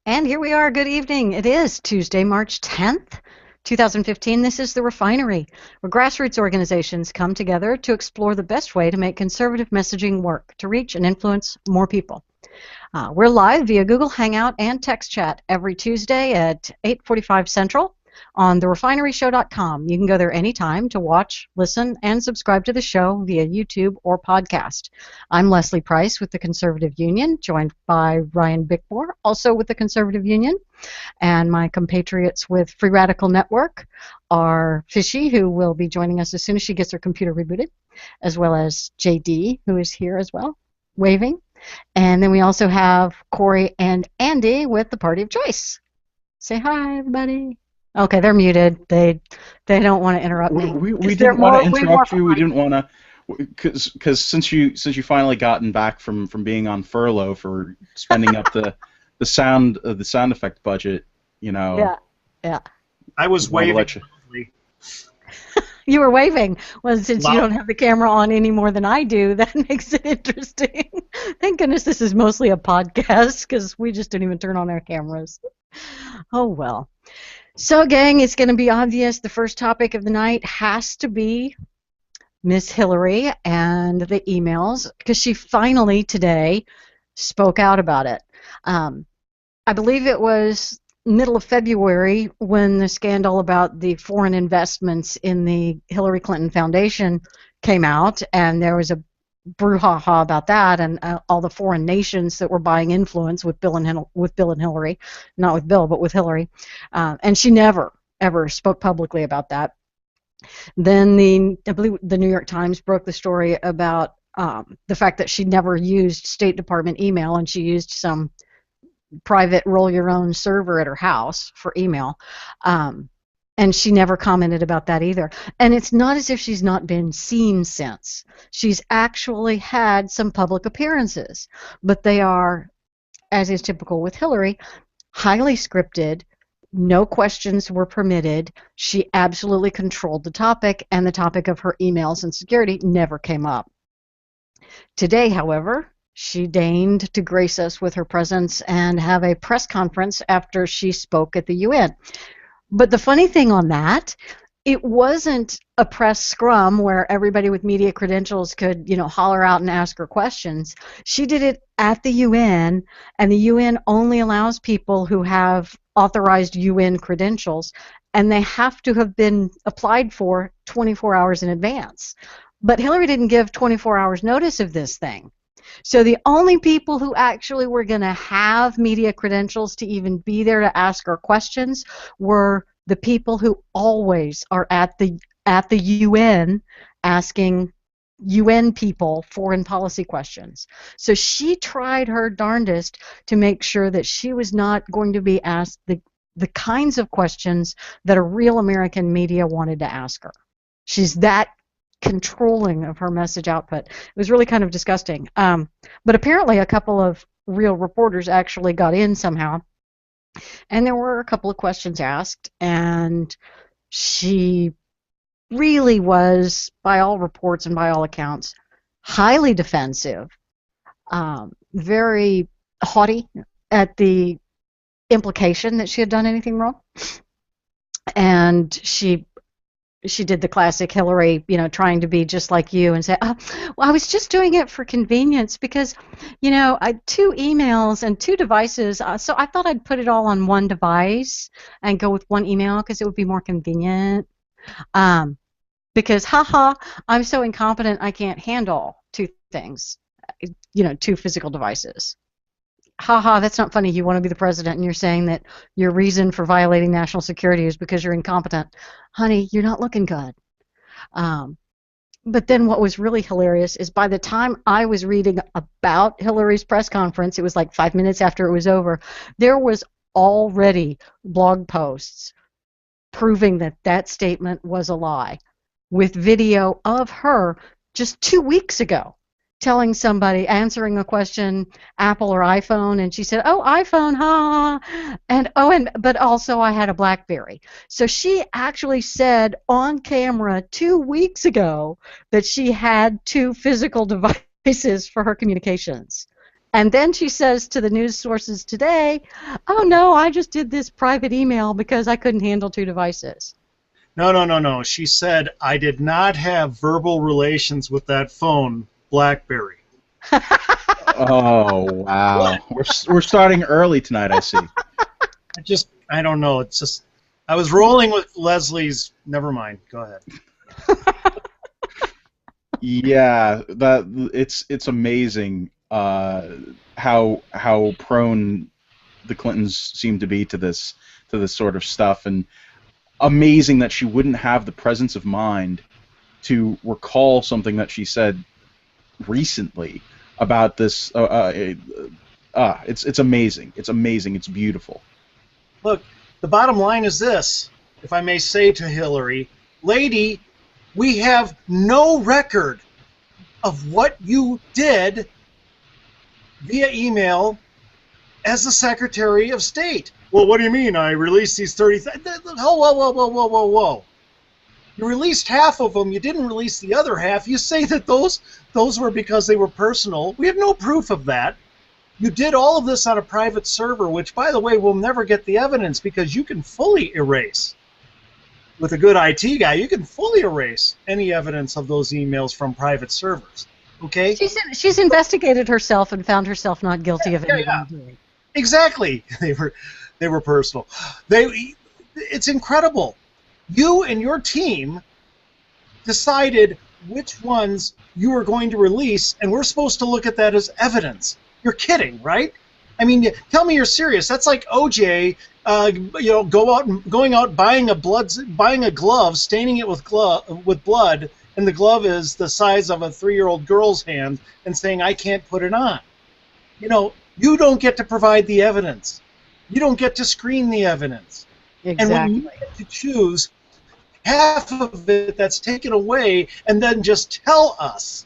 And here we are. Good evening. It is Tuesday, March 10th, 2015. This is The Refinery, where grassroots organizations come together to explore the best way to make conservative messaging work to reach and influence more people. We're live via Google Hangout and text chat every Tuesday at 8:45 Central on therefineryshow.com. You can go there anytime to watch, listen, and subscribe to the show via YouTube or podcast. I'm Leslie Price with the Conservative Union, joined by Ryan Bickmore, also with the Conservative Union, and my compatriots with Free Radical Network are Fishy, who will be joining us as soon as she gets her computer rebooted, as well as JD, who is here as well, waving. And then we also have Corey and Andy with the Party of Choice. Say hi, everybody. Okay, they're muted. They don't want to interrupt me. We didn't want to interrupt you. We didn't want to, because since you finally gotten back from being on furlough for spending up the sound effect budget, you know. Yeah. I was waving. You were waving. Well, since you don't have the camera on any more than I do, that makes it interesting. Thank goodness this is mostly a podcast, because we just didn't even turn on our cameras. Oh, well. So, gang, it's going to be obvious. The first topic of the night has to be Miss Hillary and the emails, because she finally today spoke out about it. I believe it was middle of February when the scandal about the foreign investments in the Hillary Clinton Foundation came out, and there was a brouhaha about that, and all the foreign nations that were buying influence with Bill and Hillary, not with Bill, but with Hillary, and she never ever spoke publicly about that. Then I believe the New York Times broke the story about the fact that she never used State Department email, and she used some private roll-your-own server at her house for email. And she never commented about that either. And it's not as if she's not been seen since. She's actually had some public appearances, but they are, as is typical with Hillary, highly scripted. No questions were permitted. She absolutely controlled the topic, and the topic of her emails and security never came up. Today, however, she deigned to grace us with her presence and have a press conference after she spoke at the UN. But the funny thing on that, it wasn't a press scrum where everybody with media credentials could, holler out and ask her questions. She did it at the UN, and the UN only allows people who have authorized UN credentials, and they have to have been applied for 24 hours in advance. But Hillary didn't give 24 hours notice of this thing. So the only people who actually were going to have media credentials to even be there to ask her questions were the people who always are at the UN asking UN people foreign policy questions. So she tried her darndest to make sure that she was not going to be asked the kinds of questions that a real American media wanted to ask her. She's that controlling of her message output. It was really kind of disgusting. But apparently a couple of real reporters actually got in somehow, and there were a couple of questions asked, and she really was, by all reports and by all accounts, highly defensive, very haughty at the implication that she had done anything wrong, and she did the classic Hillary, trying to be just like you and say, well, I was just doing it for convenience because, I had 2 emails and 2 devices, so I thought I'd put it all on one device and go with one email because it would be more convenient. Because, I'm so incompetent I can't handle 2 things, 2 physical devices. That's not funny. You want to be the president and you're saying that your reason for violating national security is because you're incompetent. Honey, you're not looking good. But then what was really hilarious is by the time I was reading about Hillary's press conference, it was like 5 minutes after it was over, there was already blog posts proving that that statement was a lie, with video of her just 2 weeks ago telling somebody, answering a question, Apple or iPhone, and she said, "Oh, iPhone, but also I had a BlackBerry." So she actually said on camera 2 weeks ago that she had 2 physical devices for her communications. And then she says to the news sources today, oh no, I just did this private email because I couldn't handle 2 devices. No. She said, I did not have verbal relations with that phone, BlackBerry. Oh, wow. We're starting early tonight, I see. I don't know. It's just, I was rolling with Leslie's, never mind. Go ahead. Yeah, it's amazing how prone the Clintons seem to be to this sort of stuff, and amazing that she wouldn't have the presence of mind to recall something that she said recently about this. It's amazing. It's amazing. It's beautiful. Look, the bottom line is this, if I may say to Hillary, lady, we have no record of what you did via email as the Secretary of State. Well, what do you mean? I released these 30... Whoa. You released half of them. You didn't release the other half. You say that those were because they were personal. We have no proof of that. You did all of this on a private server, which, by the way, we'll never get the evidence because you can fully erase. With a good IT guy, you can fully erase any evidence of those emails from private servers. Okay? She's investigated herself and found herself not guilty of any wrongdoing. Exactly. They were personal. It's incredible. You and your team decided which ones you were going to release, and we're supposed to look at that as evidence. You're kidding, right? I mean, tell me you're serious. That's like OJ, going out buying a glove, staining it with blood, and the glove is the size of a 3-year-old girl's hand, and saying I can't put it on. You don't get to provide the evidence. You don't get to screen the evidence. Exactly. And when you get to choose half of it that's taken away, and then just tell us,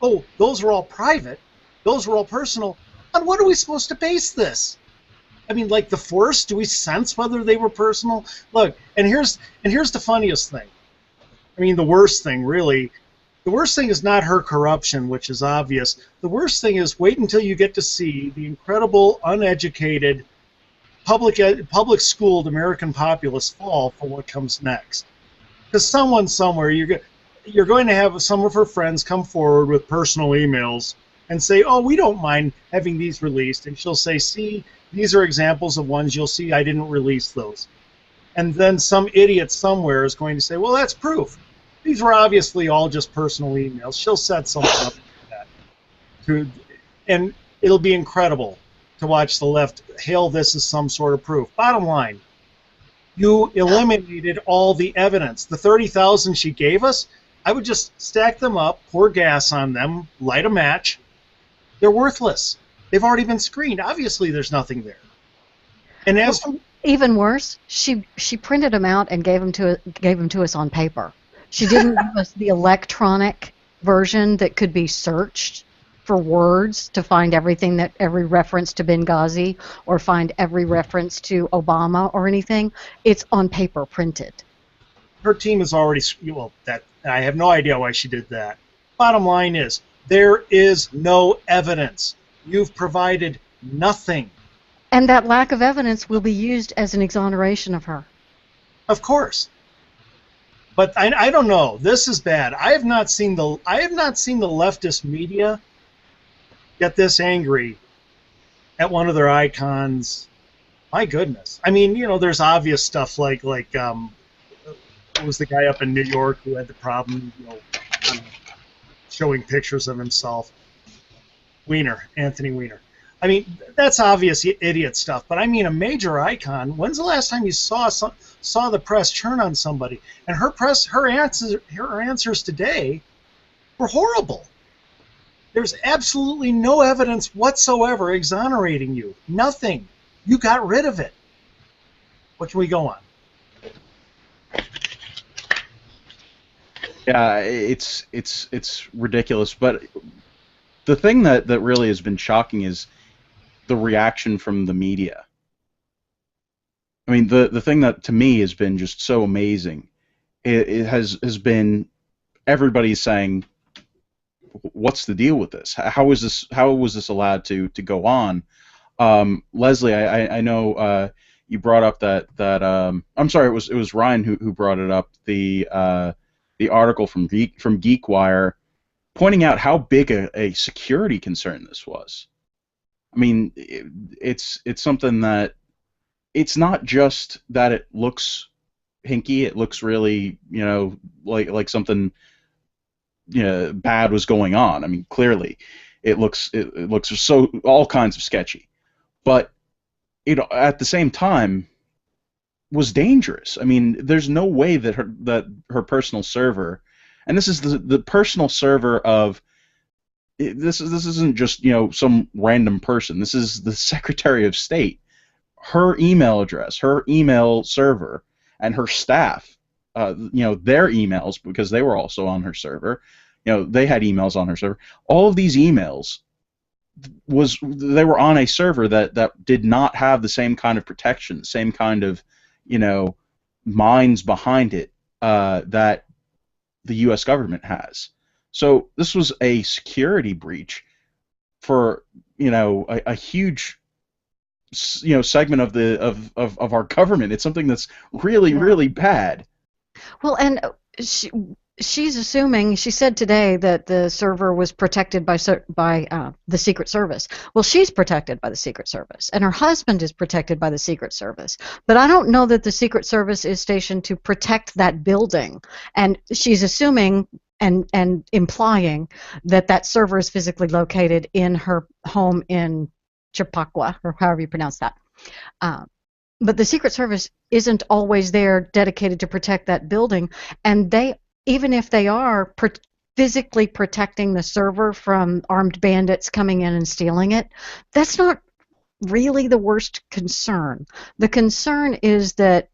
oh, those were all private, those were all personal. On what are we supposed to base this? I mean, like the Force, do we sense whether they were personal? Look, and here's the funniest thing. I mean, the worst thing, really. The worst thing is not her corruption, which is obvious. The worst thing is wait until you get to see the incredible, uneducated, public-schooled American populace fall for what comes next. Because someone somewhere, you're going to have some of her friends come forward with personal emails and say, oh, we don't mind having these released. And she'll say, see, these are examples of ones you'll see I didn't release those. And then some idiot somewhere is going to say, well, that's proof. These were obviously all just personal emails. She'll set something up like that. And it'll be incredible to watch the left hail this as some sort of proof. Bottom line, you eliminated all the evidence. The 30,000 she gave us, I would just stack them up, pour gas on them, light a match. They're worthless. They've already been screened. Obviously, there's nothing there. And as even worse, she printed them out and gave them to us on paper. She didn't give us the electronic version that could be searched for words to find every reference to Benghazi or find every reference to Obama or anything. It's on paper printed. Her team is already, I have no idea why she did that. Bottom line is, there is no evidence. You've provided nothing. And that lack of evidence will be used as an exoneration of her. Of course. But I don't know. This is bad. I have not seen the leftist media get this angry at one of their icons. My goodness. I mean, there's obvious stuff like what was the guy up in New York who had the problem, showing pictures of himself. Anthony Weiner. I mean, that's obvious idiot stuff. But I mean, a major icon. When's the last time you saw the press turn on somebody? And her answers today were horrible. There's absolutely no evidence whatsoever exonerating you. Nothing. You got rid of it. What can we go on? Yeah, it's ridiculous. But the thing that really has been shocking is the reaction from the media. I mean, the thing that to me has been just so amazing, it has been everybody saying, what's the deal with this? How was this allowed to go on? Leslie, I know you brought up that I'm sorry, it was Ryan who brought it up, the article from GeekWire pointing out how big a security concern this was. I mean, it's something that it's not just that it looks hinky, it looks really, like something bad was going on. I mean, clearly it looks so all kinds of sketchy. But it at the same time was dangerous. I mean, there's no way that her personal server, and this is the personal server of this isn't just some random person. This is the Secretary of State. Her email address, her email server, and her staff, their emails, because they were also on her server. They had emails on her server. All of these emails they were on a server that did not have the same kind of protection, the same kind of minds behind it that the U.S. government has. So this was a security breach for a huge segment of our government. It's something that's really bad. Well, and she's assuming, she said today that the server was protected by the Secret Service. Well, she's protected by the Secret Service, and her husband is protected by the Secret Service. But I don't know that the Secret Service is stationed to protect that building. And she's assuming and implying that server is physically located in her home in Chappaqua, or however you pronounce that. But the Secret Service isn't always there dedicated to protect that building, and even if they are physically protecting the server from armed bandits coming in and stealing it, that's not really the worst concern. The concern is that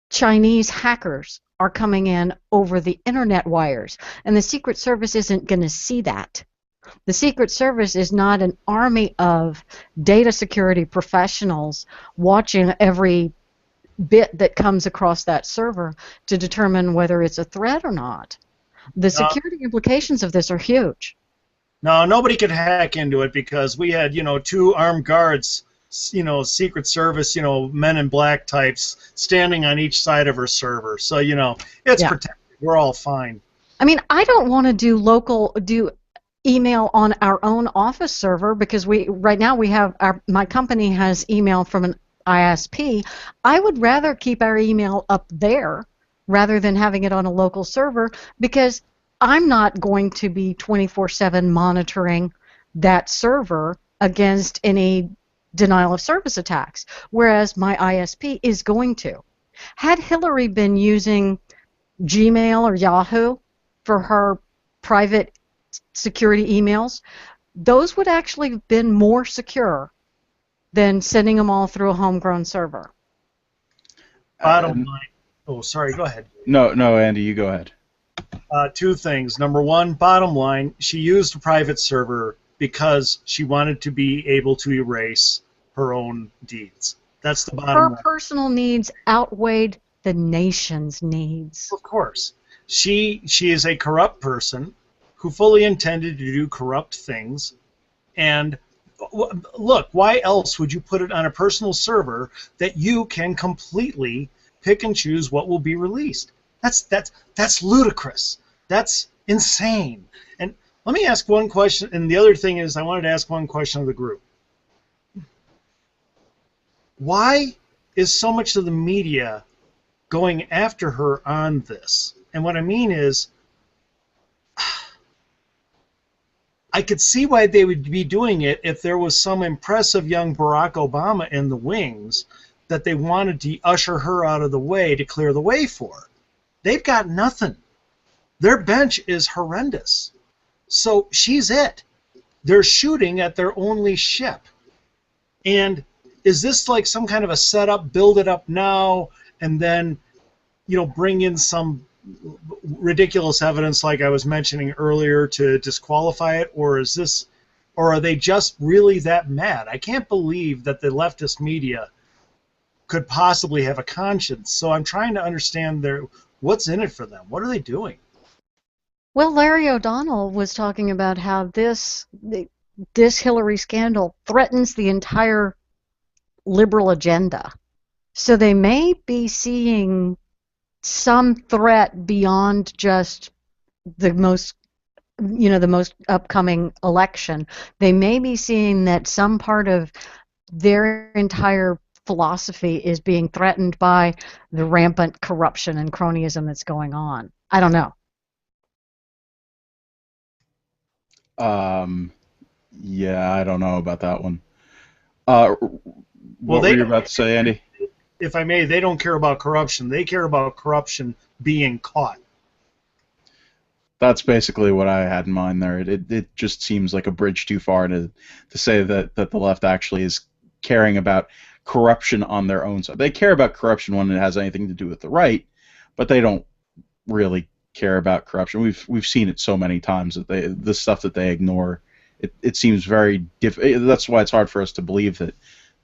Chinese hackers are coming in over the internet wires, and the Secret Service isn't going to see that. The Secret Service is not an army of data security professionals watching every bit that comes across that server to determine whether it's a threat or not. The security implications of this are huge. No, nobody could hack into it because we had, 2 armed guards, Secret Service, men in black types standing on each side of her server. So, it's protected. We're all fine. I mean, I don't want to do email on our own office server because right now my company has email from an ISP. I would rather keep our email up there rather than having it on a local server, because I'm not going to be 24/7 monitoring that server against any denial of service attacks, whereas my ISP is going to. Had Hillary been using Gmail or Yahoo for her private security emails, those would actually have been more secure than sending them all through a homegrown server. Bottom line. Oh, sorry, go ahead. No, Andy, you go ahead. 2 things. Number 1, bottom line, she used a private server because she wanted to be able to erase her own deeds. That's the bottom line. Her personal needs outweighed the nation's needs. Of course. She is a corrupt person who fully intended to do corrupt things, and look, why else would you put it on a personal server that you can completely pick and choose what will be released? That's ludicrous. That's insane. And let me ask one question, and the other thing is I wanted to ask one question of the group. Why is so much of the media going after her on this? And what I mean is, I could see why they would be doing it if there was some impressive young Barack Obama in the wings that they wanted to usher her out of the way to clear the way for. They've got nothing. Their bench is horrendous. So she's it. They're shooting at their only ship. And is this like some kind of a setup, build it up now, and then, bring in some ridiculous evidence like I was mentioning earlier to disqualify it, or are they just really that mad? I can't believe that the leftist media could possibly have a conscience. So I'm trying to understand what's in it for them. What are they doing? Well, Larry O'Donnell was talking about how this Hillary scandal threatens the entire liberal agenda. So they may be seeing some threat beyond just the most the most upcoming election. They may be seeing that some part of their entire philosophy is being threatened by the rampant corruption and cronyism that's going on. I don't know. Yeah, I don't know about that one. What were you about to say, Andy? If I may, they don't care about corruption. They care about corruption being caught. That's basically what I had in mind there. It just seems like a bridge too far to say that the left actually is caring about corruption on their own side. They care about corruption when it has anything to do with the right, but they don't really care about corruption. We've seen it so many times that the stuff that they ignore. It seems very that's why it's hard for us to believe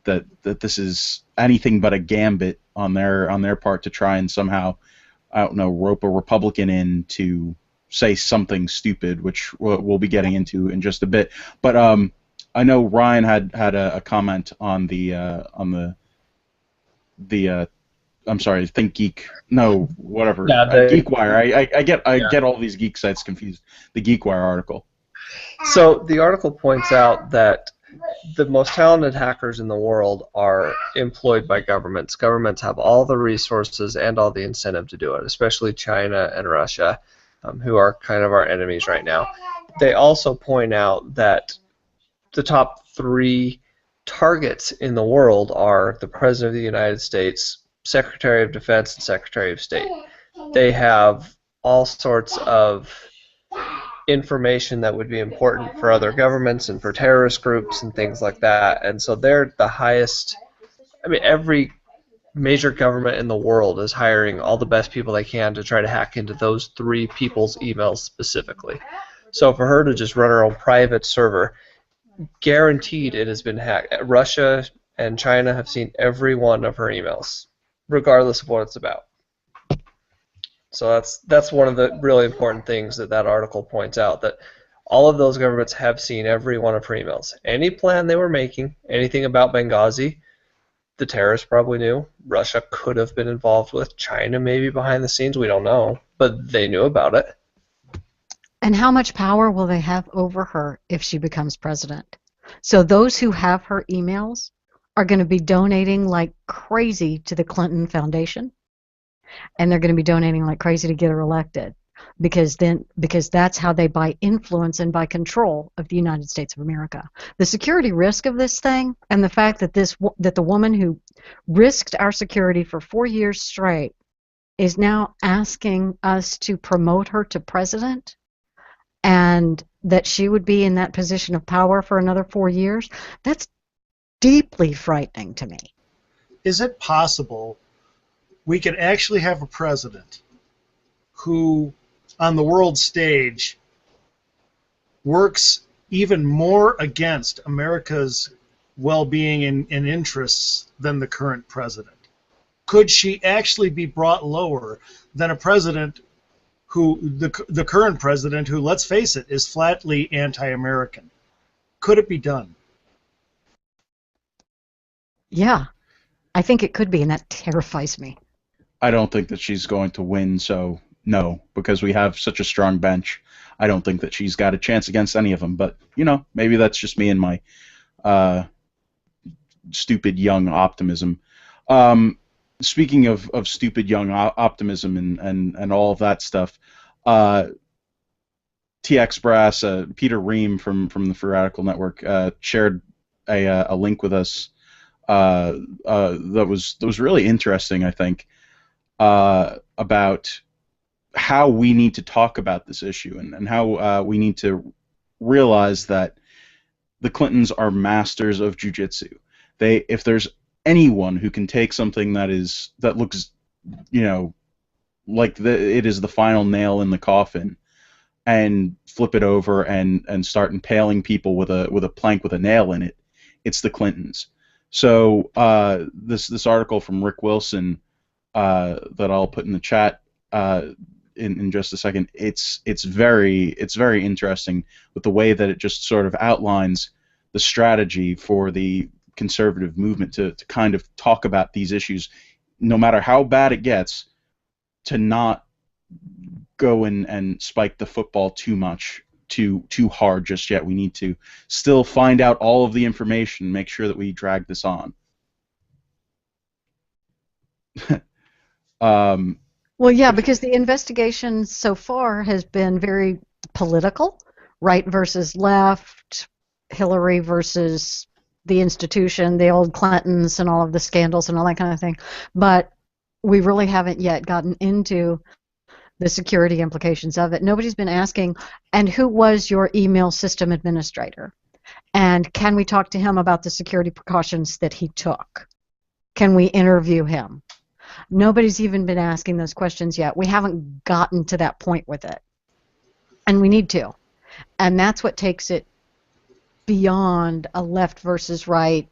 that this is anything but a gambit on their part to try and somehow, I don't know, rope a Republican in to say something stupid, which we'll be getting into in just a bit. But I know Ryan had a comment on the I'm sorry, Think Geek. No, whatever. Yeah, GeekWire. I get all these geek sites confused. The GeekWire article. So the article points out that the most talented hackers in the world are employed by governments. Governments have all the resources and all the incentive to do it, especially China and Russia, who are kind of our enemies right now. They also point out that the top 3 targets in the world are the President of the United States, Secretary of Defense, and Secretary of State. They have all sorts of information that would be important for other governments and for terrorist groups and things like that. And so they're the highest. I mean, every major government in the world is hiring all the best people they can to try to hack into those 3 people's emails specifically. So for her to just run her own private server, guaranteed it has been hacked. Russia and China have seen every one of her emails, regardless of what it's about. So that's one of the really important things that article points out, that all of those governments have seen every one of her emails. Any plan they were making, anything about Benghazi, the terrorists probably knew. Russia could have been involved with. China maybe behind the scenes, we don't know. But they knew about it. And how much power will they have over her if she becomes president? So those who have her emails are going to be donating like crazy to the Clinton Foundation. And they're going to be donating like crazy to get her elected, because that's how they buy influence and buy control of the United States of America. The security risk of this thing, and the fact that the woman who risked our security for 4 years straight is now asking us to promote her to president, and that she would be in that position of power for another 4 years, that's deeply frightening to me. Is it possible we could actually have a president who, on the world stage, works even more against America's well-being and interests than the current president? Could she actually be brought lower than a president who, the current president, who, let's face it, is flatly anti-American? Could it be done? Yeah, I think it could be, and that terrifies me. I don't think that she's going to win, so no, because we have such a strong bench. I don't think that she's got a chance against any of them, but, maybe that's just me and my stupid young optimism. Speaking of stupid young optimism and all of that stuff, TX Brass, Peter Ream from the Free Radical Network, shared a link with us that was really interesting, I think, about how we need to talk about this issue and how we need to realize that the Clintons are masters of jiu-jitsu. If there's anyone who can take something that looks, like it is the final nail in the coffin, and flip it over and start impaling people with a plank with a nail in it, it's the Clintons. So this article from Rick Wilson that I'll put in the chat in just a second. It's very interesting with the way that it just sort of outlines the strategy for the conservative movement to kind of talk about these issues, no matter how bad it gets, to not go and spike the football too much, too hard just yet. We need to still find out all of the information, make sure that we drag this on. Well, yeah, because the investigation so far has been very political, right versus left, Hillary versus the institution, the old Clintons and all of the scandals and all that kind of thing. But we really haven't yet gotten into the security implications of it. Nobody's been asking, and who was your email system administrator? And can we talk to him about the security precautions that he took? Can we interview him? Nobody's even been asking those questions yet. We haven't gotten to that point with it. And we need to. And that's what takes it beyond a left versus right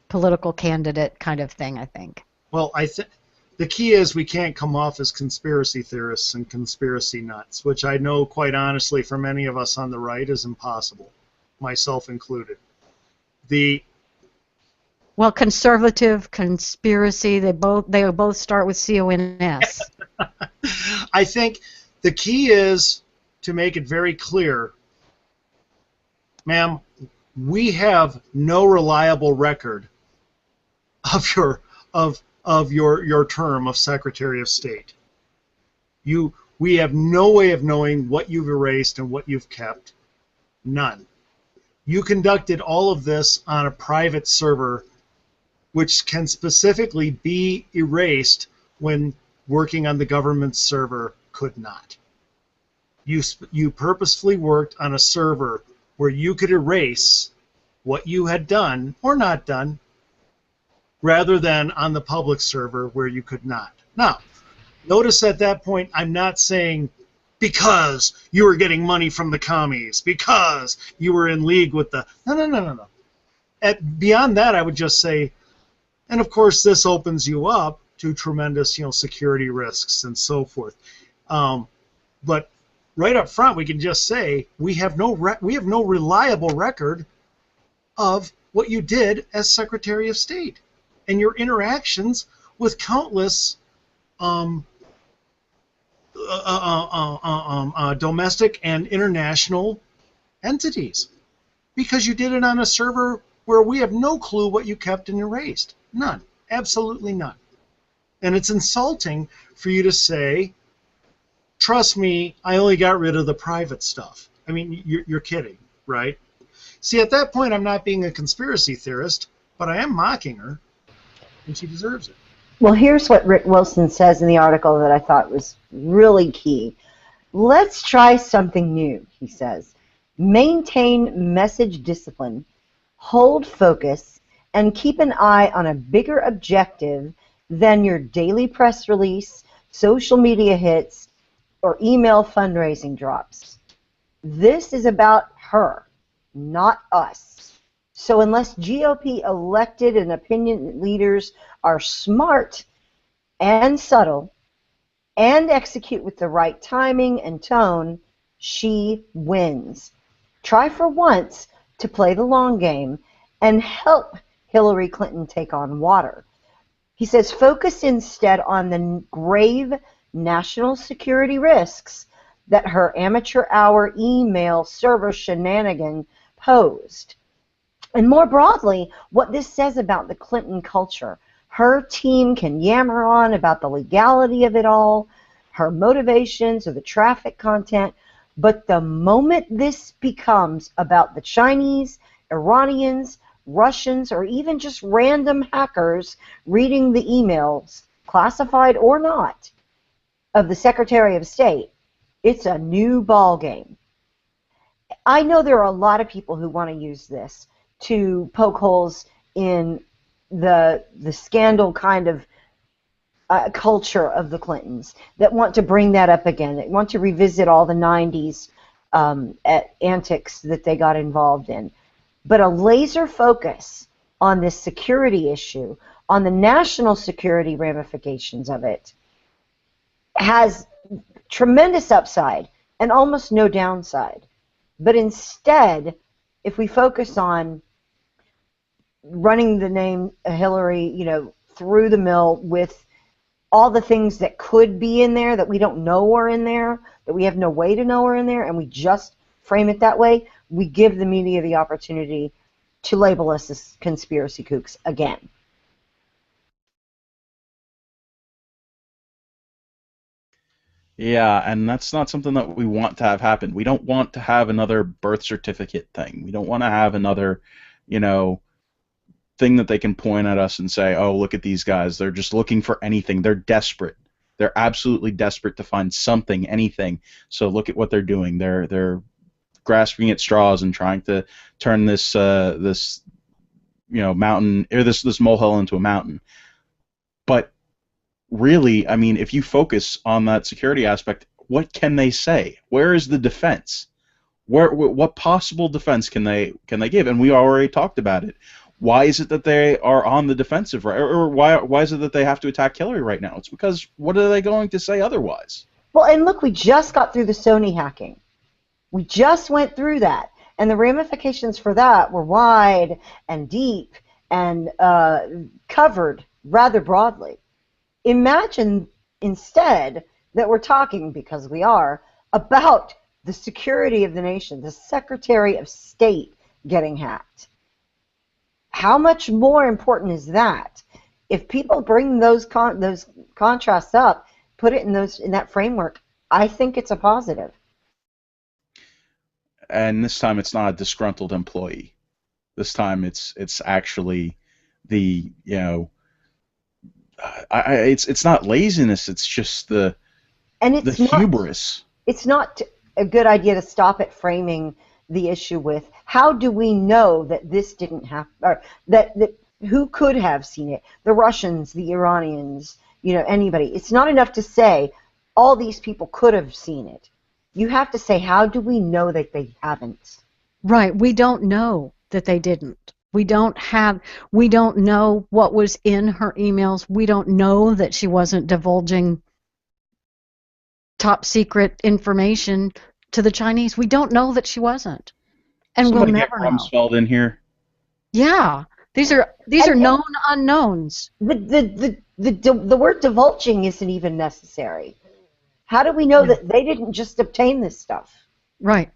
political candidate kind of thing, I think. Well, the key is we can't come off as conspiracy theorists and conspiracy nuts, which I know, quite honestly, for many of us on the right is impossible, myself included. Well, conservative, conspiracy, they both start with CONS. I think the key is to make it very clear, ma'am, we have no reliable record of your term of Secretary of State. We have no way of knowing what you've erased and what you've kept. None. You conducted all of this on a private server, which can specifically be erased when working on the government server could not. You purposefully worked on a server where you could erase what you had done or not done, rather than on the public server where you could not. Now, notice at that point I'm not saying because you were getting money from the commies, because you were in league with the... No. Beyond that, I would just say, and of course this opens you up to tremendous, security risks and so forth. But right up front, we can just say we have no reliable record of what you did as Secretary of State and your interactions with countless domestic and international entities, because you did it on a server where we have no clue what you kept and erased. None. Absolutely none. And it's insulting for you to say, trust me, I only got rid of the private stuff. I mean, you're kidding, right? See, at that point, I'm not being a conspiracy theorist, but I am mocking her, and she deserves it. Well, here's what Rick Wilson says in the article that I thought was really key. Let's try something new, he says. Maintain message discipline, hold focus, and keep an eye on a bigger objective than your daily press release, social media hits, or email fundraising drops. This is about her, not us. So unless GOP elected and opinion leaders are smart and subtle and execute with the right timing and tone, she wins. Try for once to play the long game and help Hillary Clinton take on water. He says focus instead on the grave national security risks that her amateur hour email server shenanigan posed. And more broadly, what this says about the Clinton culture. Her team can yammer on about the legality of it all, her motivations or the traffic content, but the moment this becomes about the Chinese, Iranians, Russians, or even just random hackers reading the emails, classified or not, of the Secretary of State, it's a new ball game. I know there are a lot of people who want to use this to poke holes in the scandal kind of culture of the Clintons, that want to bring that up again, that want to revisit all the 90s antics that they got involved in. But a laser focus on this security issue, on the national security ramifications of it, has tremendous upside and almost no downside. But instead, if we focus on running the name Hillary, through the mill with all the things that could be in there that we don't know are in there, that we have no way to know are in there, and we just frame it that way, we give the media the opportunity to label us as conspiracy kooks again. Yeah, and that's not something that we want to have happen. We don't want to have another birth certificate thing. We don't want to have another, thing that they can point at us and say, oh, look at these guys. They're just looking for anything. They're desperate. They're absolutely desperate to find something, anything. So look at what they're doing. They're grasping at straws and trying to turn this mountain, or this molehill into a mountain. But really, I mean, if you focus on that security aspect, what can they say? Where is the defense? What possible defense can they give? And we already talked about it. Why is it that they are on the defensive, right? Or why is it that they have to attack Hillary right now? It's because what are they going to say otherwise? Well, and look, we just got through the Sony hacking. We just went through that, and the ramifications for that were wide and deep and covered rather broadly. Imagine instead that we're talking, because we are, about the security of the nation, the Secretary of State getting hacked. How much more important is that? If people bring those contrasts up, put it in that framework, I think it's a positive. And this time it's not a disgruntled employee. This time it's actually the it's not laziness. It's just the hubris. It's not a good idea to stop at framing the issue with how do we know that this didn't happen, or that who could have seen it? The Russians, the Iranians, anybody. It's not enough to say all these people could have seen it. You have to say, how do we know that they haven't? Right. We don't know that they didn't. We don't know what was in her emails. We don't know that she wasn't divulging top secret information to the Chinese. We don't know that she wasn't. And Somebody we'll get never know. Rumsfeld in here. Yeah. These are known unknowns. The word divulging isn't even necessary. How do we know that they didn't just obtain this stuff? Right.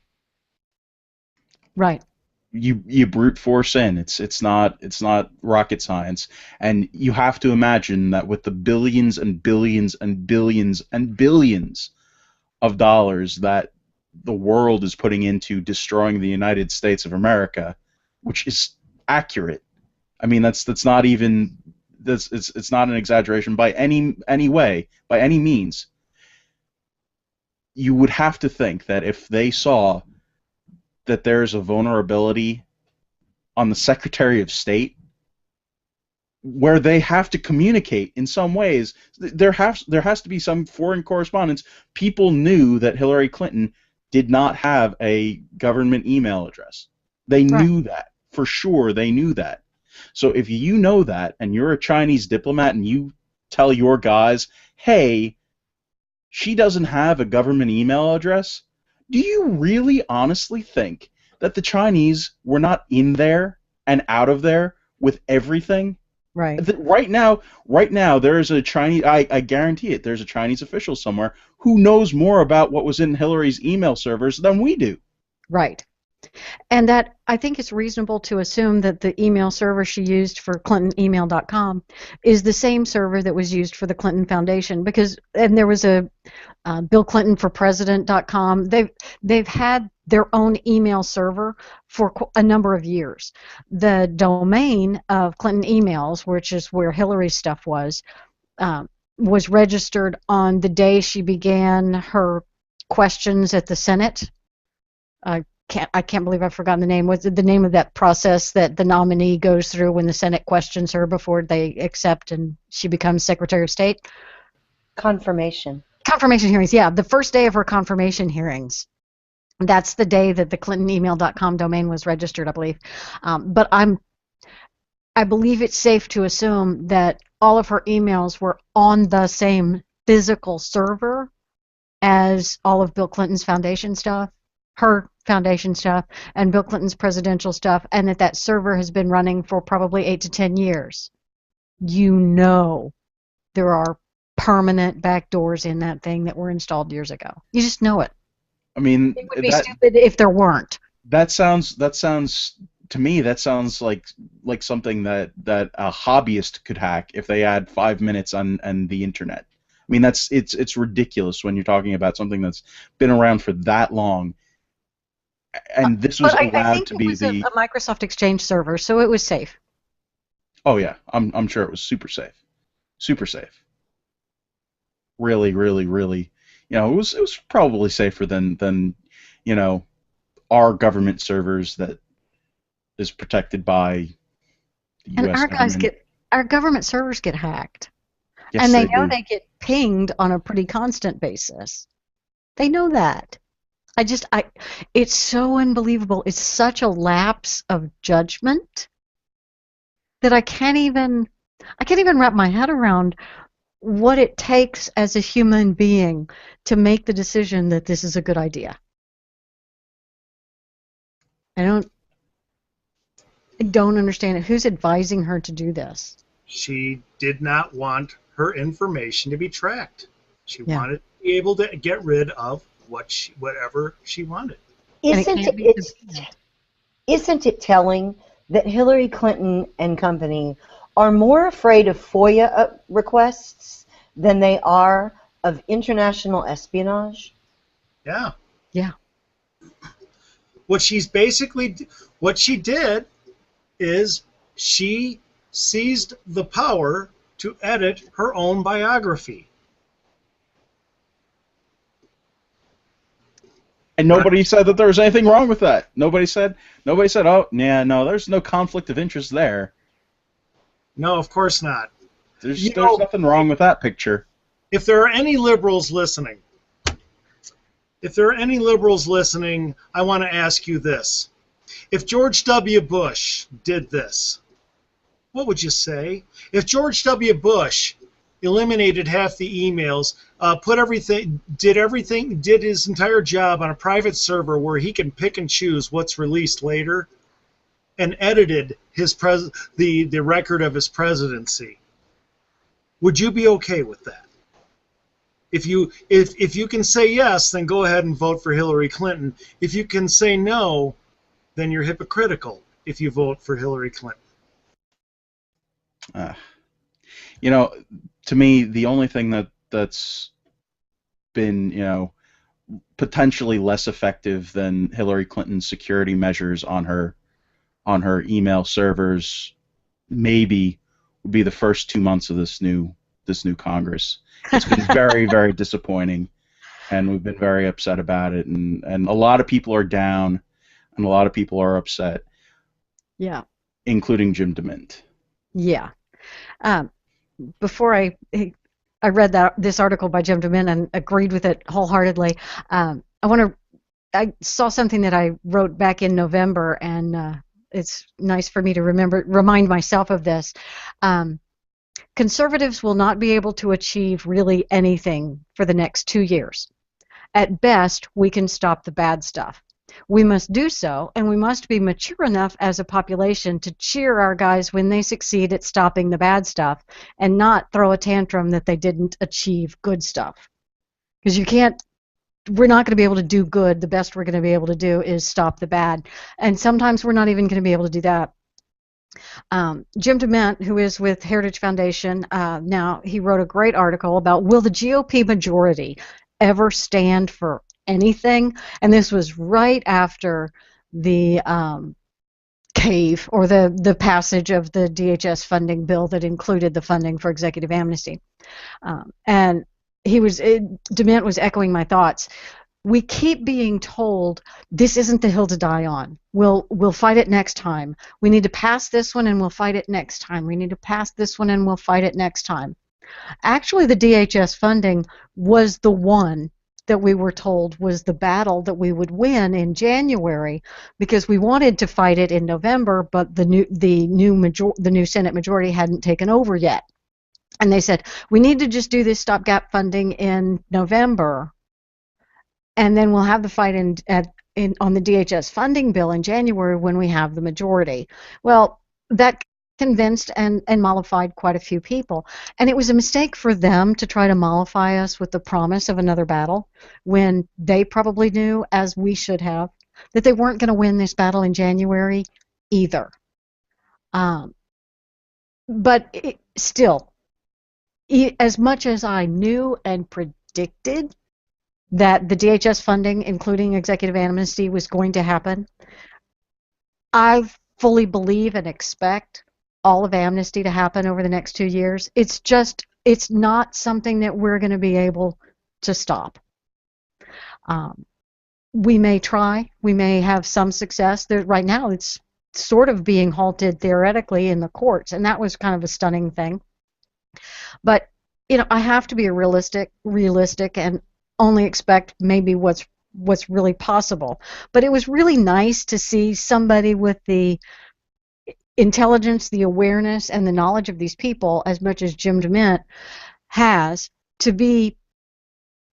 Right. You brute force in. It's not rocket science, and you have to imagine that with the billions and billions and billions and billions of dollars that the world is putting into destroying the United States of America, which is accurate. I mean, it's not an exaggeration by any way, by any means. You would have to think that if they saw that there's a vulnerability on the Secretary of State where they have to communicate in some ways, there has to be some foreign correspondence. People knew that Hillary Clinton did not have a government email address. They knew that. For sure, they knew that. So if you know that, and you're a Chinese diplomat, and you tell your guys, hey, she doesn't have a government email address, do you really honestly think that the Chinese were not in there and out of there with everything? Right. Right now, there is a Chinese, I guarantee it, there's a Chinese official somewhere who knows more about what was in Hillary's email servers than we do. Right. And that, I think it's reasonable to assume that the email server she used for ClintonEmail.com is the same server that was used for the Clinton Foundation, and there was a BillClintonForPresident.com. They've had their own email server for a number of years. The domain of Clinton Emails, which is where Hillary's stuff was registered on the day she began her questions at the Senate. I can't believe I've forgotten the name. What's the name of that process that the nominee goes through when the Senate questions her before they accept and she becomes Secretary of State? Confirmation. Confirmation hearings, yeah. The first day of her confirmation hearings. That's the day that the ClintonEmail.com domain was registered, I believe. But I believe it's safe to assume that all of her emails were on the same physical server as all of Bill Clinton's foundation stuff, her foundation stuff, and Bill Clinton's presidential stuff, and that server has been running for probably 8 to 10 years. You know there are permanent backdoors in that thing that were installed years ago. You just know it. I mean, it would be stupid if there weren't. That sounds to me, that sounds like something that a hobbyist could hack if they had 5 minutes on the internet. I mean, it's ridiculous when you're talking about something that's been around for that long. And this was allowed to be a Microsoft Exchange server, so it was safe. Oh yeah, I'm sure it was super safe, super safe. Really, really, really, it was probably safer than our government servers that is protected by the U.S. government. Our government servers get hacked, yes, and they know they get pinged on a pretty constant basis. They know that. It's so unbelievable. It's such a lapse of judgment that I can't even wrap my head around what it takes as a human being to make the decision that this is a good idea. I don't understand it. Who's advising her to do this? She did not want her information to be tracked. She wanted to be able to get rid of whatever she wanted. Isn't it telling that Hillary Clinton and company are more afraid of FOIA requests than they are of international espionage? Yeah. Yeah. What she did is she seized the power to edit her own biography. And nobody said that there was anything wrong with that. Nobody said, oh, yeah, no, there's no conflict of interest there. No, of course not. There's nothing wrong with that picture. If there are any liberals listening, I want to ask you this. If George W. Bush did this, what would you say? If George W. Bush eliminated half the emails, did his entire job on a private server where he can pick and choose what's released later, and edited the record of his presidency, would you be okay with that? If you can say yes, then go ahead and vote for Hillary Clinton. If you can say no, then you're hypocritical if you vote for Hillary Clinton. To me, the only thing that's been, potentially less effective than Hillary Clinton's security measures on her email servers, maybe, would be the first 2 months of this new Congress. It's been very, very disappointing, and we've been very upset about it, and a lot of people are down, and a lot of people are upset. Yeah. Including Jim DeMint. Yeah. Before I read this article by Jim DeMint and agreed with it wholeheartedly, I saw something that I wrote back in November, and it's nice for me to remind myself of this. Conservatives will not be able to achieve really anything for the next 2 years. At best, we can stop the bad stuff. We must do so, and we must be mature enough as a population to cheer our guys when they succeed at stopping the bad stuff and not throw a tantrum that they didn't achieve good stuff. Because we're not going to be able to do good. The best we're going to be able to do is stop the bad. And sometimes we're not even going to be able to do that. Jim DeMint, who is with Heritage Foundation, now he wrote a great article about will the GOP majority ever stand for anything? And this was right after the cave or the passage of the DHS funding bill that included the funding for executive amnesty. And DeMint was echoing my thoughts. We keep being told this isn't the hill to die on. We'll fight it next time. We need to pass this one and we'll fight it next time. We need to pass this one and we'll fight it next time. Actually, the DHS funding was the one that we were told was the battle that we would win in January, because we wanted to fight it in November, but the new Senate majority hadn't taken over yet. And they said, we need to just do this stopgap funding in November, and then we'll have the fight on the DHS funding bill in January when we have the majority. Well, that convinced and mollified quite a few people. And it was a mistake for them to try to mollify us with the promise of another battle when they probably knew, as we should have, that they weren't going to win this battle in January either. But still, as much as I knew and predicted that the DHS funding, including executive amnesty, was going to happen, I fully believe and expect all of amnesty to happen over the next 2 years. It's not something that we're going to be able to stop. We may try. We may have some success. Right now, it's sort of being halted theoretically in the courts, and that was kind of a stunning thing. But I have to be realistic, and only expect maybe what's really possible. But it was really nice to see somebody with the intelligence, the awareness, and the knowledge of these people, as much as Jim DeMint has, to be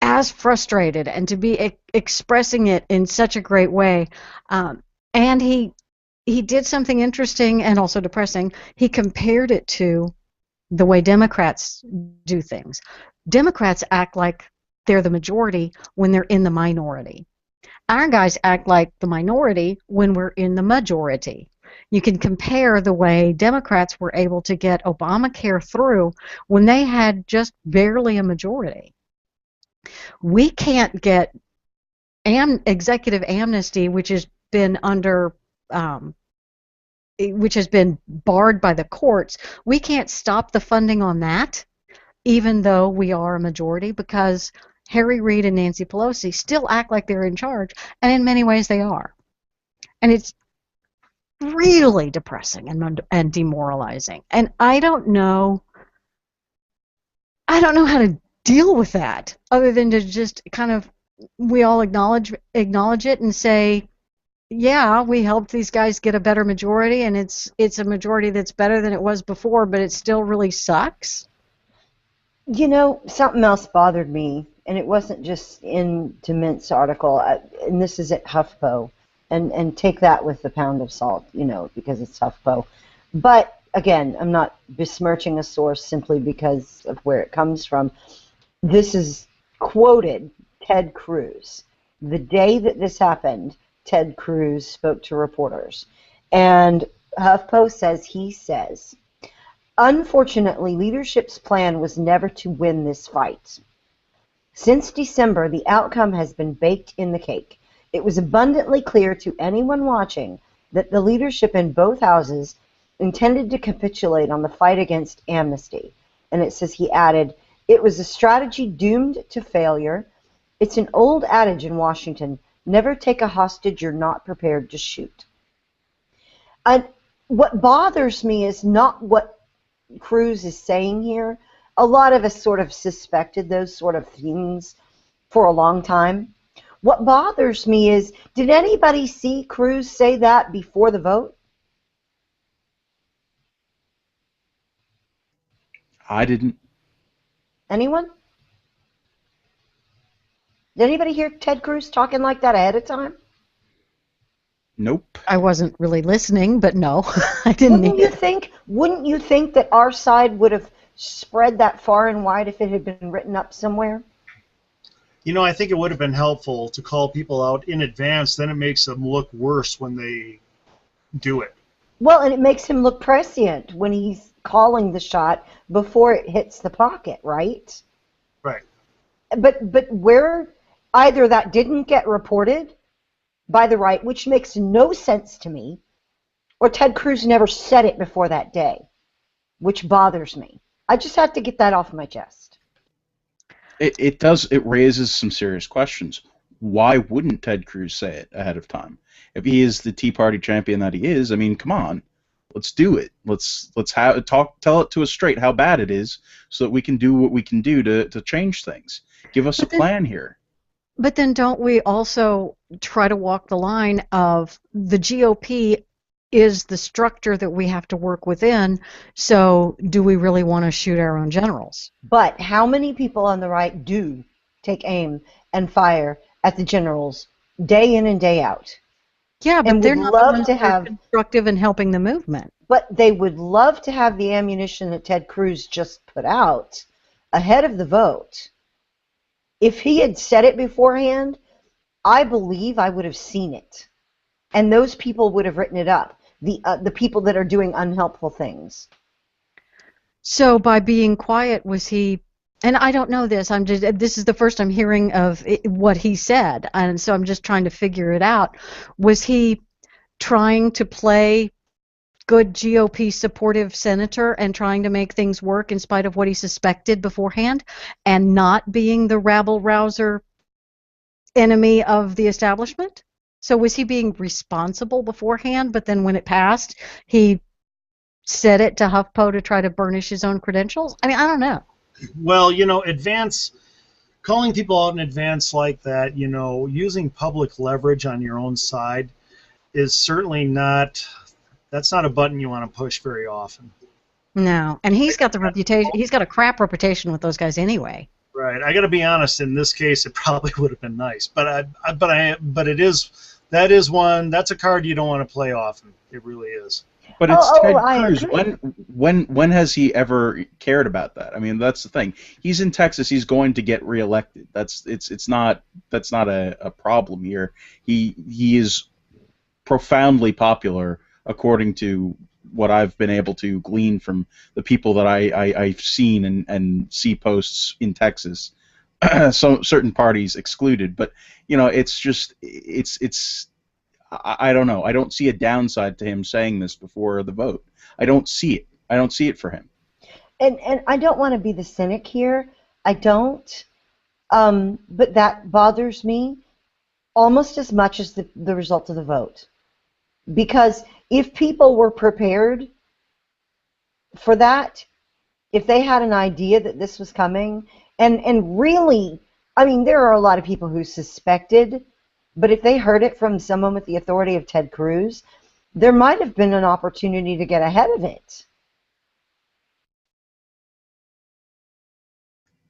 as frustrated and to be expressing it in such a great way. And he did something interesting and also depressing. He compared it to the way Democrats do things. Democrats act like they're the majority when they're in the minority. Our guys act like the minority when we're in the majority. You can compare the way Democrats were able to get Obamacare through when they had just barely a majority. We can't get executive amnesty, which has been which has been barred by the courts. We can't stop the funding on that, even though we are a majority, because Harry Reid and Nancy Pelosi still act like they're in charge, and in many ways they are. And it's really depressing and demoralizing. And I don't know how to deal with that, other than to just kind of, we all acknowledge it and say, yeah, we helped these guys get a better majority, and it's a majority that's better than it was before, but it still really sucks. Something else bothered me, and it wasn't just in DeMint's article, and this is at HuffPo, and take that with a pound of salt, because it's HuffPo. But again, I'm not besmirching a source simply because of where it comes from. This is quoted Ted Cruz. The day that this happened, Ted Cruz spoke to reporters. And HuffPo says, unfortunately, leadership's plan was never to win this fight. Since December, the outcome has been baked in the cake. It was abundantly clear to anyone watching that the leadership in both houses intended to capitulate on the fight against amnesty. And it says, he added, it was a strategy doomed to failure. It's an old adage in Washington, never take a hostage you're not prepared to shoot. And what bothers me is not what Cruz is saying here. A lot of us sort of suspected those sort of things for a long time. What bothers me is, did anybody see Cruz say that before the vote? I didn't. Anyone? Did anybody hear Ted Cruz talking like that ahead of time? Nope. I wasn't really listening, but no, I didn't. Wouldn't you think that our side would have spread that far and wide if it had been written up somewhere? I think it would have been helpful to call people out in advance. Then it makes them look worse when they do it. Well, and it makes him look prescient when he's calling the shot before it hits the pocket, right? Right. But where either that didn't get reported by the right, which makes no sense to me, or Ted Cruz never said it before that day, which bothers me. I just had to get that off my chest. It does. It raises some serious questions. Why wouldn't Ted Cruz say it ahead of time? If he is the Tea Party champion that he is, I mean, come on, let's do it. Let's tell it to us straight how bad it is, so that we can do what we can do to change things. Give us a plan here. But then don't we also try to walk the line of the GOP is the structure that we have to work within, so do we really want to shoot our own generals? But how many people on the right do take aim and fire at the generals day in and day out. Yeah, but And they're would not love the ones to that are have- constructive in helping the movement. But they would love to have the ammunition that Ted Cruz just put out ahead of the vote. If he had said it beforehand, I believe I would have seen it. And those people would have written it up, the people that are doing unhelpful things. So by being quiet, was he? And I don't know this. This is the first I'm hearing of what he said, and so I'm just trying to figure it out. Was he trying to play good GOP supportive senator and trying to make things work in spite of what he suspected beforehand, and not being the rabble-rouser enemy of the establishment? So was he being responsible beforehand, but then when it passed, he said it to HuffPo to try to burnish his own credentials? I mean, I don't know. Well, calling people out in advance like that, using public leverage on your own side is certainly that's not a button you want to push very often. No, and he's got the reputation. He's got a crap reputation with those guys anyway. Right. I got to be honest. In this case, it probably would have been nice, but that's a card you don't want to play often. It really is. But it's Ted I Cruz. agree. When has he ever cared about that? I mean, that's the thing. He's in Texas. He's going to get reelected. That's not a problem here. He is profoundly popular, according to what I've been able to glean from the people that I've seen and see posts in Texas. So certain parties excluded, but it's. I don't know. I don't see a downside to him saying this before the vote. I don't see it. I don't see it for him. And I don't want to be the cynic here. I don't. But that bothers me almost as much as the result of the vote. Because if people were prepared for that, if they had an idea that this was coming, and really, I mean, there are a lot of people who suspected, but if they heard it from someone with the authority of Ted Cruz, there might have been an opportunity to get ahead of it.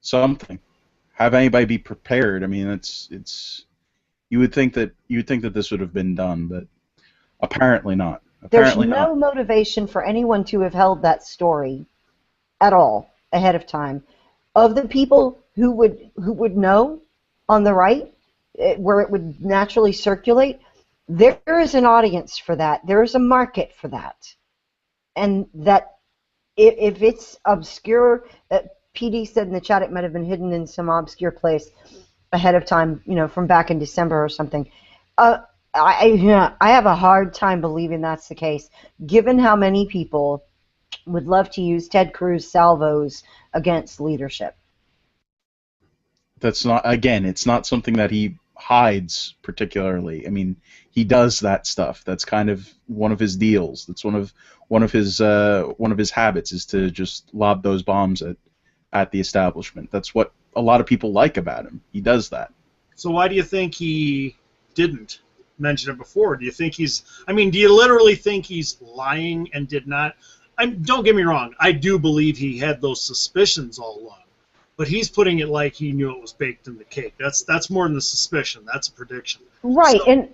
Something. Have anybody be prepared. I mean, it's. You would think that this would have been done, but apparently not. Apparently There's no motivation for anyone to have held that story at all ahead of time. Of the people who would know on the right, where it would naturally circulate, there is an audience for that. There is a market for that. And that if it's obscure, PD said in the chat it might have been hidden in some obscure place ahead of time, from back in December or something. I have a hard time believing that's the case, given how many people would love to use Ted Cruz salvos against leadership. That's not. Again, it's not something that he hides particularly. I mean, he does that stuff. That's kind of one of his deals. That's one of his habits is to just lob those bombs at the establishment. That's what a lot of people like about him. He does that. So why do you think he didn't mention it before? Do you think do you literally think he's lying and did not? Don't get me wrong. I do believe he had those suspicions all along. But he's putting it like he knew it was baked in the cake. That's more than a suspicion. That's a prediction. Right, So, and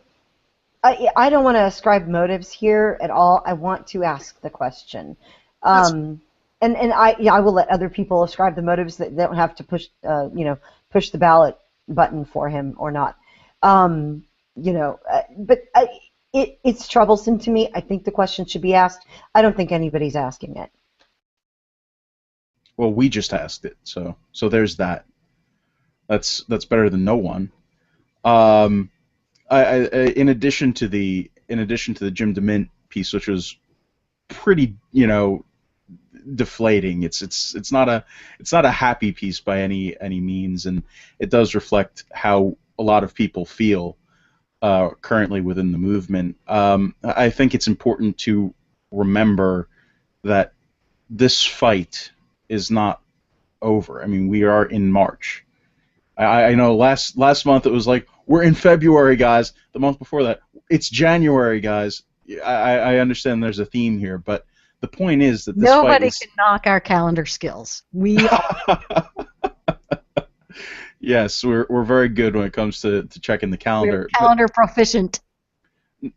I don't want to ascribe motives here at all. I want to ask the question. And I will let other people ascribe the motives that don't have to push push the ballot button for him or not. But it's troublesome to me. I think the question should be asked. I don't think anybody's asking it. Well, we just asked it, so there's that. That's better than no one. In addition to the Jim DeMint piece, which was pretty, deflating. It's not a happy piece by any means, and it does reflect how a lot of people feel currently within the movement. I think it's important to remember that this fight is not over. I mean, we are in March. I know last month it was like, we're in February, guys. The month before that, it's January, guys. I understand there's a theme here, but the point is that this Nobody fight can knock our calendar skills. We are. Yes, we're very good when it comes to checking the calendar. We're calendar proficient.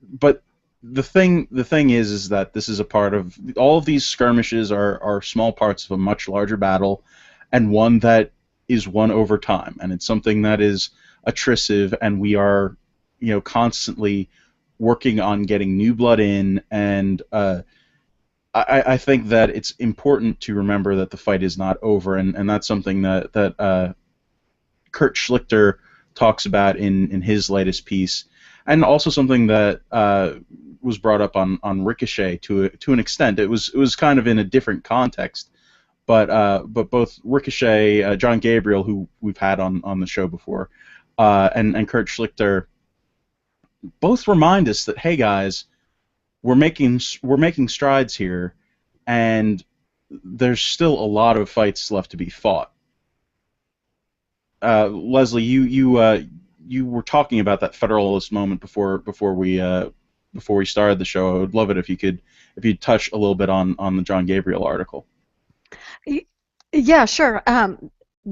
But the thing is that this is a part of all of these skirmishes are small parts of a much larger battle, and one that is won over time, and it's something that is attritive, and we are, constantly working on getting new blood in, and I think that it's important to remember that the fight is not over, and that's something that Kurt Schlicter talks about in his latest piece, and also something that was brought up on Ricochet to an extent. It was kind of in a different context, but both Ricochet, Jon Gabriel, who we've had on the show before, and Kurt Schlicter both remind us that, hey guys, we're making strides here, and there's still a lot of fights left to be fought. Leslie, you were talking about that Federalist moment before we started the show. I would love it if you'd touch a little bit on the Jon Gabriel article. Yeah, sure.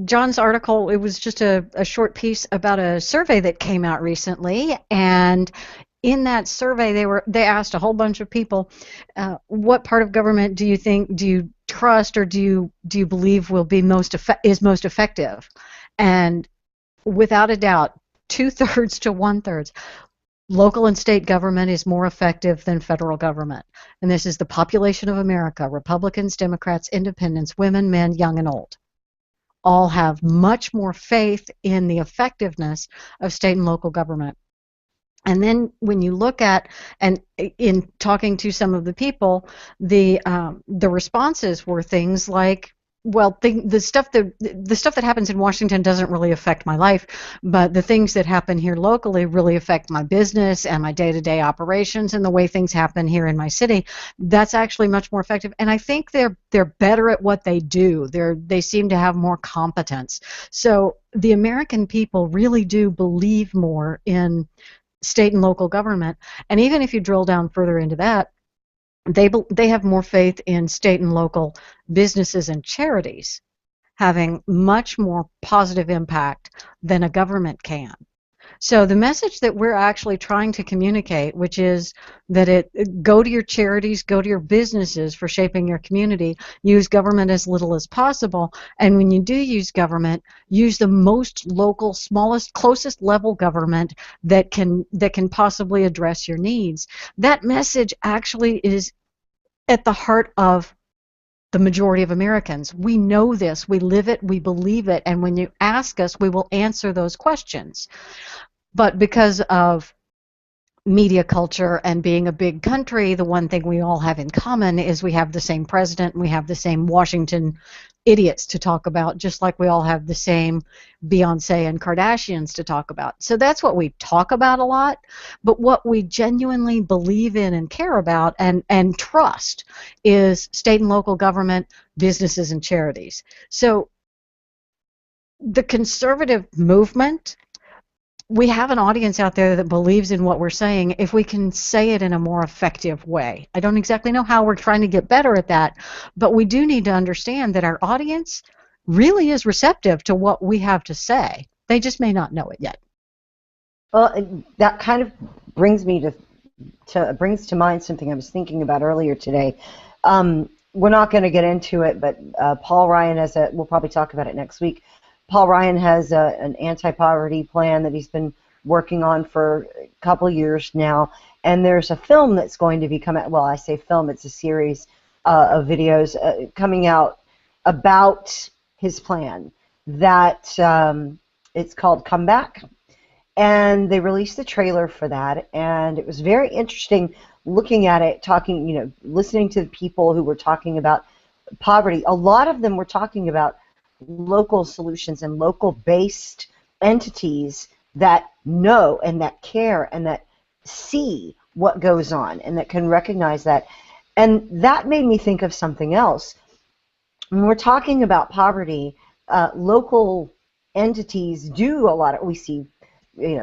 John's article, it was just a short piece about a survey that came out recently, and in that survey they asked a whole bunch of people, what part of government do you trust, or do you believe will be most effective? And without a doubt, 2/3 to 1/3, local and state government is more effective than federal government. And this is the population of America: Republicans, Democrats, Independents, women, men, young and old. All have much more faith in the effectiveness of state and local government. And then when you look at, and in talking to some of the people, the responses were things like, well, the stuff that happens in Washington doesn't really affect my life, but the things that happen here locally really affect my business and my day-to-day operations and the way things happen here in my city. That's actually much more effective, and I think they're better at what they do. They seem to have more competence. So the American people really do believe more in state and local government, and even if you drill down further into that, they have more faith in state and local businesses and charities having much more positive impact than a government can. So the message that we're actually trying to communicate, which is that go to your charities, go to your businesses for shaping your community, use government as little as possible, and when you do use government, use the most local, smallest, closest level government that can possibly address your needs. That message actually is at the heart of the majority of Americans. We know this, we live it, we believe it, and when you ask us, we will answer those questions. But because of media culture and being a big country, the one thing we all have in common is we have the same president and we have the same Washington idiots to talk about, just like we all have the same Beyonce and Kardashians to talk about. So that's what we talk about a lot, but what we genuinely believe in and care about and trust is state and local government, businesses, and charities. So the conservative movement, we have an audience out there that believes in what we're saying if we can say it in a more effective way. I don't exactly know how we're trying to get better at that, but we do need to understand that our audience really is receptive to what we have to say. They just may not know it yet. Well, that kind of brings me brings to mind something I was thinking about earlier today. We're not going to get into it, but Paul Ryan we'll probably talk about it next week. Paul Ryan has an anti-poverty plan that he's been working on for a couple years now, and there's a film that's going to be coming out. Well, I say film, it's a series of videos coming out about his plan that it's called Comeback, and they released the trailer for that, and it was very interesting looking at it, listening to the people who were talking about poverty. A lot of them were talking about local solutions and local-based entities that know and that care and that see what goes on and that can recognize that. And that made me think of something else. When we're talking about poverty, local entities do a lot of, we see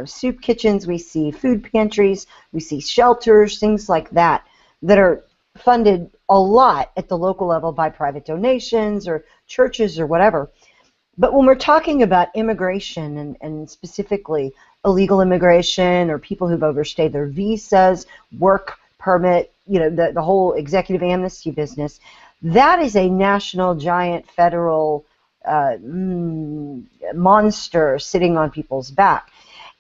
soup kitchens, we see food pantries, we see shelters, things like that are funded a lot at the local level by private donations or churches or whatever. But when we're talking about immigration and specifically illegal immigration or people who've overstayed their visas, work permit, the whole executive amnesty business, that is a national giant federal monster sitting on people's back.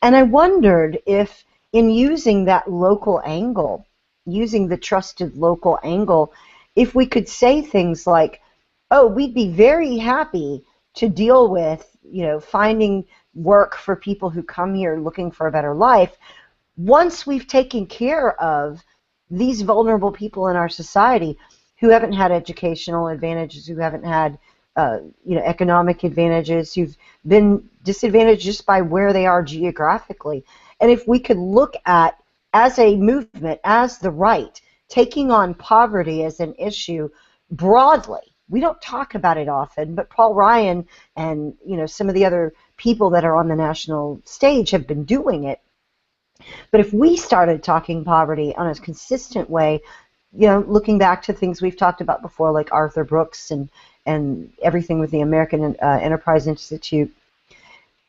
And I wondered if in using that local angle, using the trusted local angle, if we could say things like, oh, we'd be very happy to deal with, finding work for people who come here looking for a better life once we've taken care of these vulnerable people in our society who haven't had educational advantages, who haven't had economic advantages, who've been disadvantaged just by where they are geographically. And if we could look at, as a movement, as the right, taking on poverty as an issue broadly. We don't talk about it often, but Paul Ryan and some of the other people that are on the national stage have been doing it. But if we started talking poverty on a consistent way, looking back to things we've talked about before, like Arthur Brooks and everything with the American Enterprise Institute,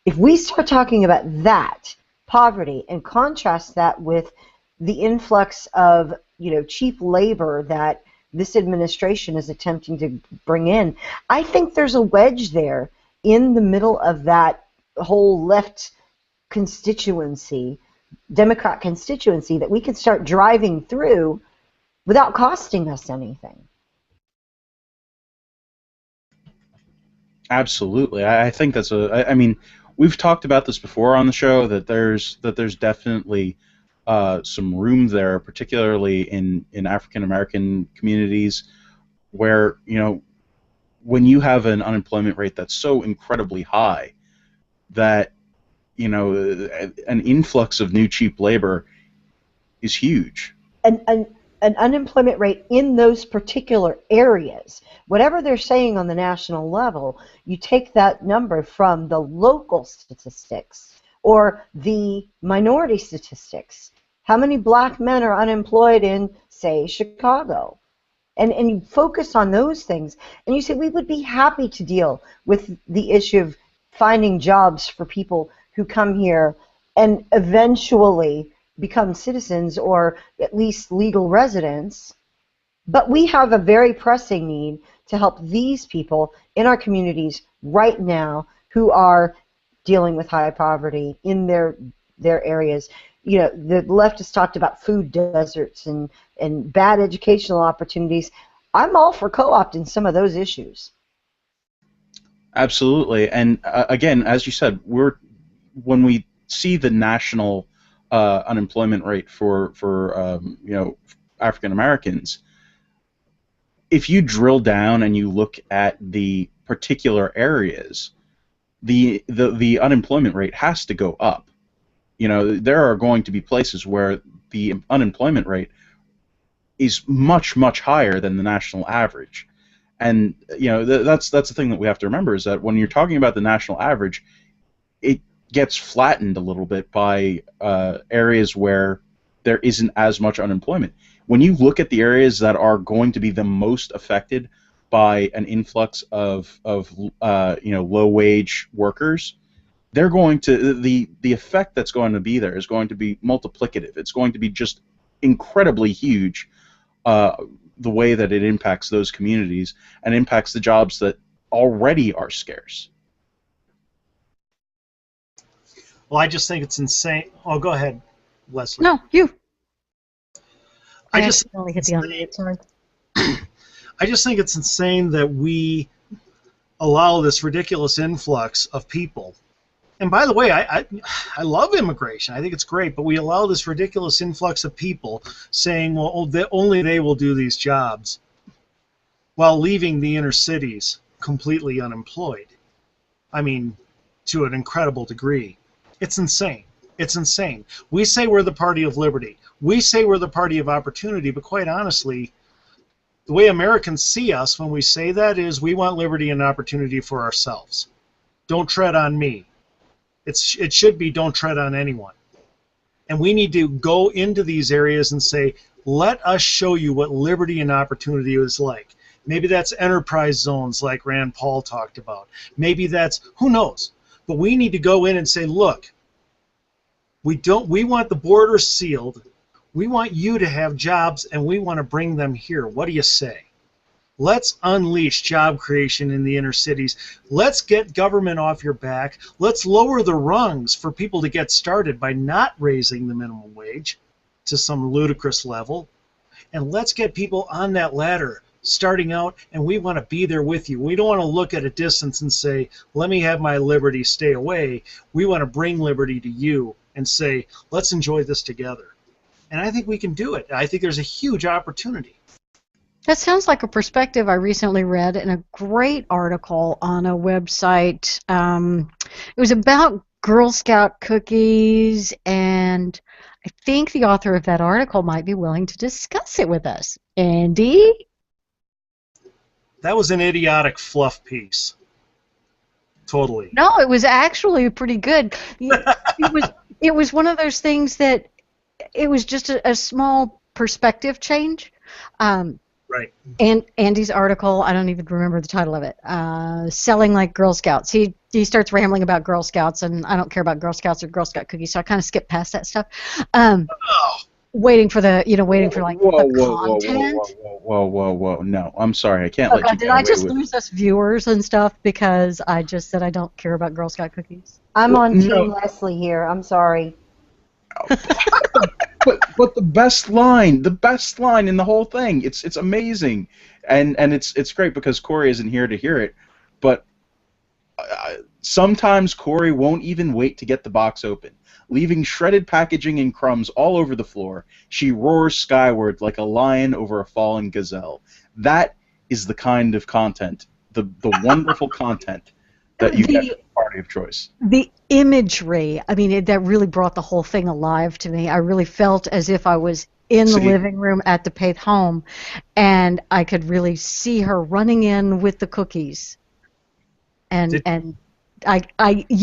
if we start talking about that, poverty, and contrast that with the influx of cheap labor that this administration is attempting to bring in, I think there's a wedge there in the middle of that whole left constituency, Democrat constituency, that we can start driving through without costing us anything. Absolutely. I think that's I mean, we've talked about this before on the show, that there's definitely some room there, particularly in African American communities, where when you have an unemployment rate that's so incredibly high that an influx of new cheap labor is huge. An unemployment rate in those particular areas, whatever they're saying on the national level, you take that number from the local statistics or the minority statistics. How many black men are unemployed in, say, Chicago? And you focus on those things, and you say we would be happy to deal with the issue of finding jobs for people who come here and eventually become citizens or at least legal residents. But we have a very pressing need to help these people in our communities right now who are dealing with high poverty in their areas. The left has talked about food deserts and bad educational opportunities. I'm all for co-opting some of those issues. Absolutely. And again, as you said, when we see the national unemployment rate for African Americans, if you drill down and you look at the particular areas, the unemployment rate has to go up. There are going to be places where the unemployment rate is much, much higher than the national average. And that's the thing that we have to remember, is that when you're talking about the national average, it gets flattened a little bit by areas where there isn't as much unemployment. When you look at the areas that are going to be the most affected by an influx of low-wage workers, they're going to the effect that's going to be there is going to be multiplicative. It's going to be just incredibly huge, the way that it impacts those communities and impacts the jobs that already are scarce. Well, I just think it's insane. Oh, go ahead, Leslie. No, you. I just think it's insane that we allow this ridiculous influx of people. And by the way, I love immigration. I think it's great, but we allow this ridiculous influx of people saying, well, only they will do these jobs, while leaving the inner cities completely unemployed. I mean, to an incredible degree. It's insane. It's insane. We say we're the party of liberty. We say we're the party of opportunity, but quite honestly, the way Americans see us when we say that is we want liberty and opportunity for ourselves. Don't tread on me. It should be don't tread on anyone. And we need to go into these areas and say, let us show you what liberty and opportunity is like. Maybe that's enterprise zones like Rand Paul talked about. Maybe that's, who knows? But we need to go in and say, look, we want the border sealed. We want you to have jobs, and we want to bring them here. What do you say? Let's unleash job creation in the inner cities. Let's get government off your back. Let's lower the rungs for people to get started by not raising the minimum wage to some ludicrous level. And let's get people on that ladder starting out, and we want to be there with you. We don't want to look at a distance and say, let me have my liberty, stay away. We want to bring liberty to you and say, let's enjoy this together. And I think we can do it. I think there's a huge opportunity. That sounds like a perspective I recently read in a great article on a website. It was about Girl Scout cookies, and I think the author of that article might be willing to discuss it with us. Andy? That was an idiotic fluff piece. Totally. No, it was actually pretty good. It was one of those things that it was just a small perspective change. Right. And Andy's article, I don't even remember the title of it. Selling like Girl Scouts. He starts rambling about Girl Scouts, and I don't care about Girl Scouts or Girl Scout cookies, so I kind of skipped past that stuff. Waiting for like the content. Whoa. No, I'm sorry. I can't let you Did I just lose us viewers and stuff because I just said I don't care about Girl Scout cookies? I'm on Team Leslie here. I'm sorry. but the best line in the whole thing, it's amazing, and it's great because Corey isn't here to hear it, but sometimes Corey won't even wait to get the box open. Leaving shredded packaging and crumbs all over the floor, she roars skyward like a lion over a fallen gazelle. That is the kind of content, the wonderful content that you get from the Party of Choice. The imagery, I mean, that really brought the whole thing alive to me. I really felt as if I was in the living room at the Peth home, and I could really see her running in with the cookies. You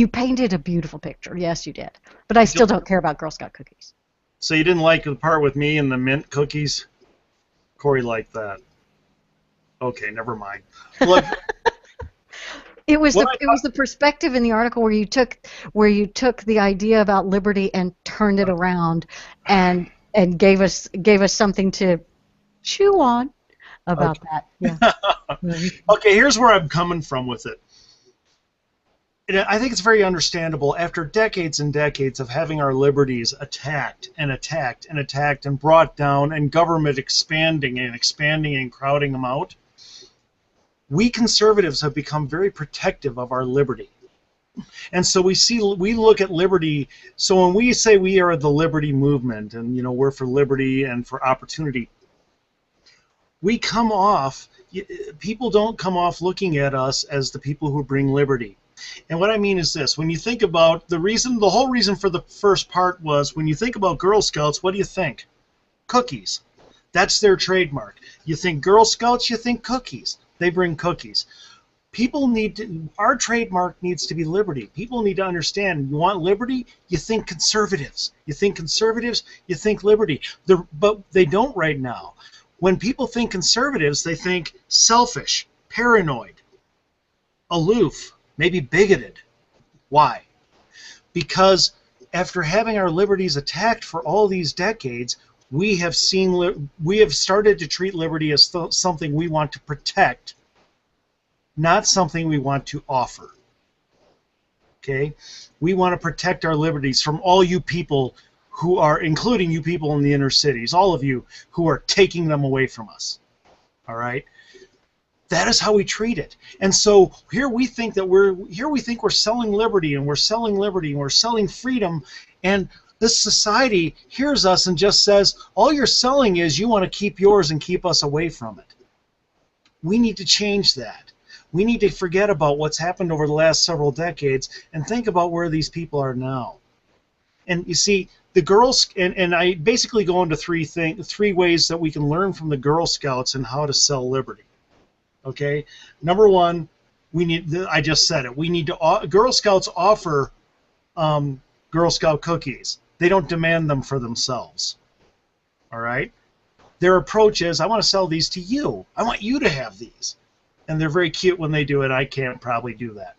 painted a beautiful picture. Yes, you did. But I still don't care about Girl Scout cookies. So you didn't like the part with me and the mint cookies? Corey liked that. Okay, never mind. Look, it was the perspective in the article where you took the idea about liberty and turned it around and gave us something to chew on about that. Yeah. Okay, here's where I'm coming from with it. I think it's very understandable after decades and decades of having our liberties attacked and brought down, and government expanding and crowding them out. We conservatives have become very protective of our liberty. And so we look at liberty, so when we say we are the liberty movement and we're for liberty and for opportunity, people don't come off looking at us as the people who bring liberty. And what I mean is this: when you think about the whole reason for the first part was, when you think about Girl Scouts, what do you think? Cookies. That's their trademark. You think Girl Scouts, you think cookies. They bring cookies. Our trademark needs to be liberty. People need to understand, you want liberty, you think conservatives. You think conservatives, you think liberty. But they don't right now. When people think conservatives, they think selfish, paranoid, aloof, maybe bigoted. Why? Because after having our liberties attacked for all these decades, we have started to treat liberty as something we want to protect, not something we want to offer. Okay? We want to protect our liberties from all you people who are, including you people in the inner cities, all of you who are taking them away from us. All right? That is how we treat it. And so here we think we're selling liberty, and we're selling liberty, and we're selling freedom, and this society hears us and just says, all you're selling is you want to keep yours and keep us away from it. We need to change that. We need to forget about what's happened over the last several decades and think about where these people are now. And you see, the girls, and I basically go into three ways that we can learn from the Girl Scouts and how to sell liberty. Okay, number one, I just said it. Girl Scouts offer Girl Scout cookies. They don't demand them for themselves. All right. their approach is, I want to sell these to you. I want you to have these. And they're very cute when they do it. I can't probably do that.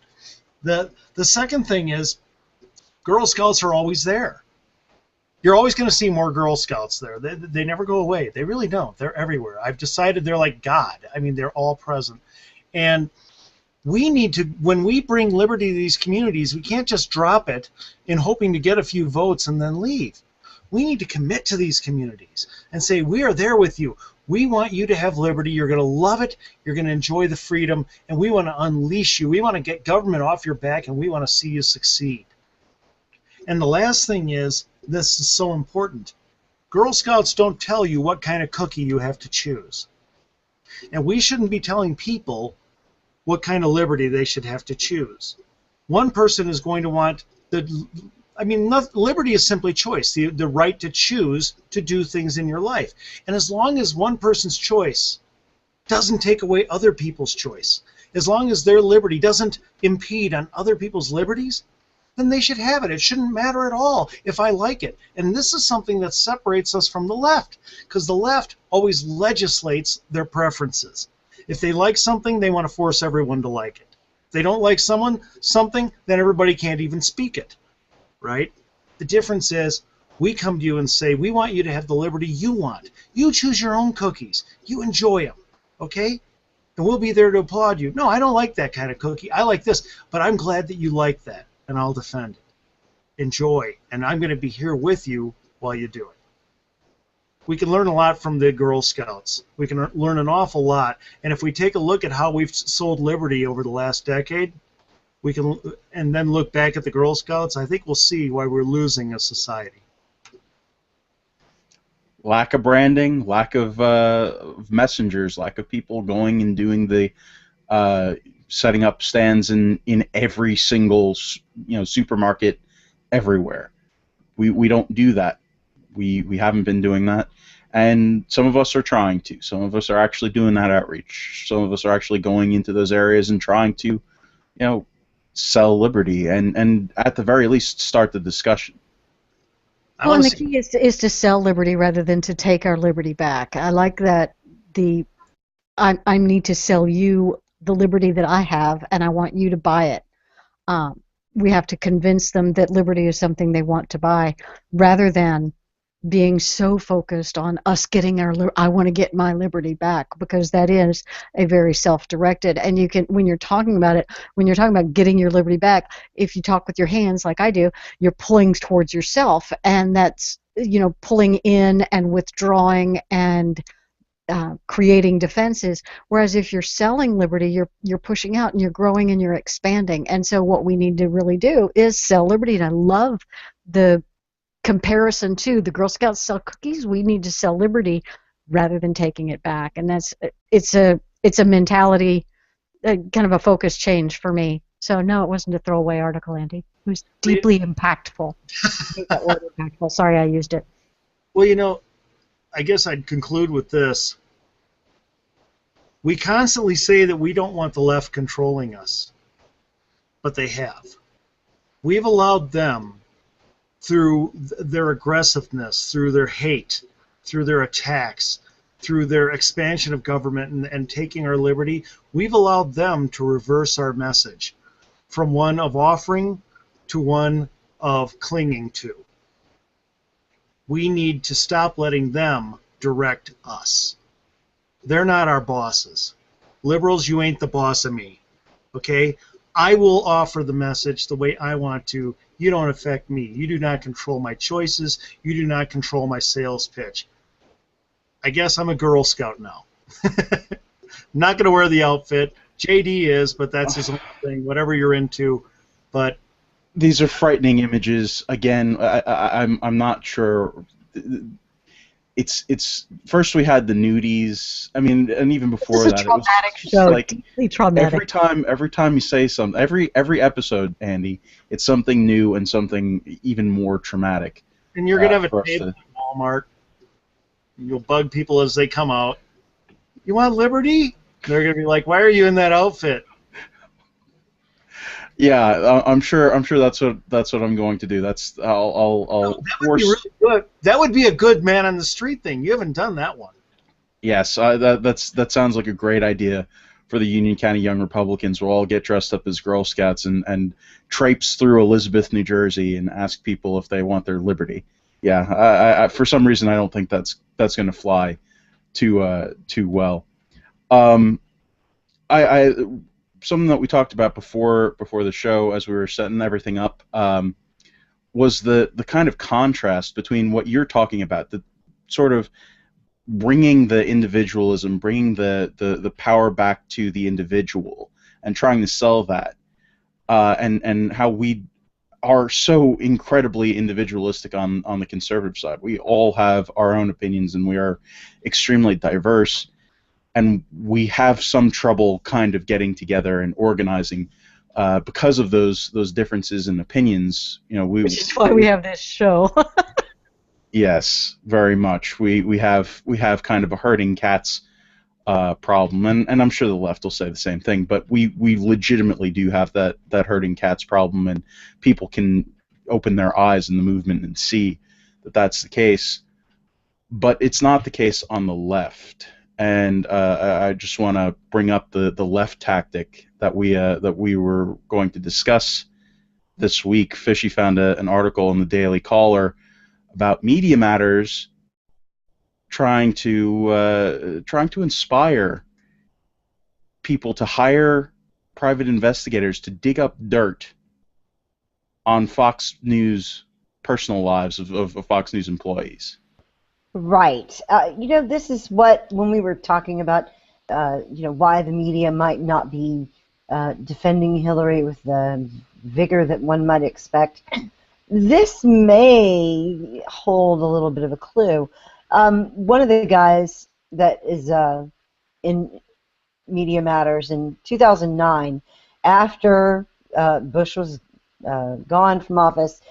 The second thing is, Girl Scouts are always there. You're always going to see more Girl Scouts there. They never go away. They really don't. They're everywhere. I've decided they're like God. I mean, they're all present. And we need to, when we bring liberty to these communities, we can't just drop it in hoping to get a few votes and then leave. We need to commit to these communities and say, we are there with you. We want you to have liberty. You're going to love it. You're going to enjoy the freedom. And we want to unleash you. We want to get government off your back, and we want to see you succeed. And the last thing is, this is so important. Girl Scouts don't tell you what kind of cookie you have to choose. And we shouldn't be telling people what kind of liberty they should have to choose. One person is going to want liberty is simply choice, the right to choose to do things in your life. And as long as one person's choice doesn't take away other people's choice, as long as their liberty doesn't impede on other people's liberties, then they should have it. It shouldn't matter at all if I like it. And this is something that separates us from the left, because the left always legislates their preferences. If they like something, they want to force everyone to like it. If they don't like something, then everybody can't even speak it, right? The difference is, we come to you and say, we want you to have the liberty you want. You choose your own cookies. You enjoy them, okay? And we'll be there to applaud you. No, I don't like that kind of cookie. I like this, but I'm glad that you like that. And I'll defend it. Enjoy. And I'm going to be here with you while you do it. We can learn a lot from the Girl Scouts. We can learn an awful lot. And if we take a look at how we've sold liberty over the last decade, we can, and then look back at the Girl Scouts, I think we'll see why we're losing a society. Lack of branding, lack of messengers, lack of people going and doing the setting up stands in every single supermarket everywhere. We don't do that. We haven't been doing that, and some of us are trying to. Some of us are actually doing that outreach. Some of us are actually going into those areas and trying to, sell liberty and at the very least start the discussion. Well, and the key is to sell liberty rather than to take our liberty back. I like that I need to sell you the liberty that I have, and I want you to buy it. We have to convince them that liberty is something they want to buy, rather than being so focused on us getting I want to get my liberty back, because that is a very self-directed. And you can, when you're talking about getting your liberty back, if you talk with your hands like I do, you're pulling towards yourself, and that's pulling in and withdrawing and creating defenses. Whereas if you're selling liberty, you're pushing out and you're growing and you're expanding. And so what we need to really do is sell liberty. And I love the comparison to the Girl Scouts sell cookies. We need to sell liberty rather than taking it back. And it's a mentality, kind of a focus change for me. So no, it wasn't a throwaway article, Andy. It was deeply impactful. I hate that word, impactful. Sorry, I used it. Well, I guess I'd conclude with this. We constantly say that we don't want the left controlling us, but they have. We've allowed them, through their aggressiveness, through their hate, through their attacks, through their expansion of government and taking our liberty, we've allowed them to reverse our message from one of offering to one of clinging to. We need to stop letting them direct us. They're not our bosses. Liberals, you ain't the boss of me. Okay? I will offer the message the way I want to. You don't affect me. You do not control my choices. You do not control my sales pitch. I guess I'm a Girl Scout now. Not going to wear the outfit. JD is, but that's his own thing, whatever you're into. But these are frightening images. Again, I'm not sure. It's first we had the nudies. I mean, and even before that, it was show. Like traumatic. every time you say something, every episode, Andy, it's something new and something even more traumatic. And you're gonna have a table at Walmart. You'll bug people as they come out. You want liberty? They're gonna be like, "Why are you in that outfit?" Yeah, I'm sure that's what I'm going to do. I'll that would force. be really good. That would be a good man on the street thing. You haven't done that one. Yes, that sounds like a great idea for the Union County Young Republicans. We'll all get dressed up as Girl Scouts and traipse through Elizabeth, New Jersey, and ask people if they want their liberty. Yeah, for some reason I don't think that's going to fly too well. I something that we talked about before the show as we were setting everything up was the kind of contrast between what you're talking about, the sort of bringing the individualism, bringing the power back to the individual, and trying to sell that, and how we are so incredibly individualistic on the conservative side. We all have our own opinions, and we are extremely diverse, and we have some trouble kind of getting together and organizing because of those differences in opinions. Which is why we have this show. Yes, very much. We have kind of a herding cats problem, and I'm sure the left will say the same thing. But we legitimately do have that herding cats problem, and people can open their eyes in the movement and see that that's the case. But it's not the case on the left, and I just want to bring up the left tactic that we were going to discuss this week. Fishy found an article in the Daily Caller about Media Matters trying to inspire people to hire private investigators to dig up dirt on Fox News personal lives of Fox News employees. Right. This is what, when we were talking about, why the media might not be defending Hillary with the vigor that one might expect. This may hold a little bit of a clue. One of the guys that is in Media Matters in 2009, after Bush was gone from office,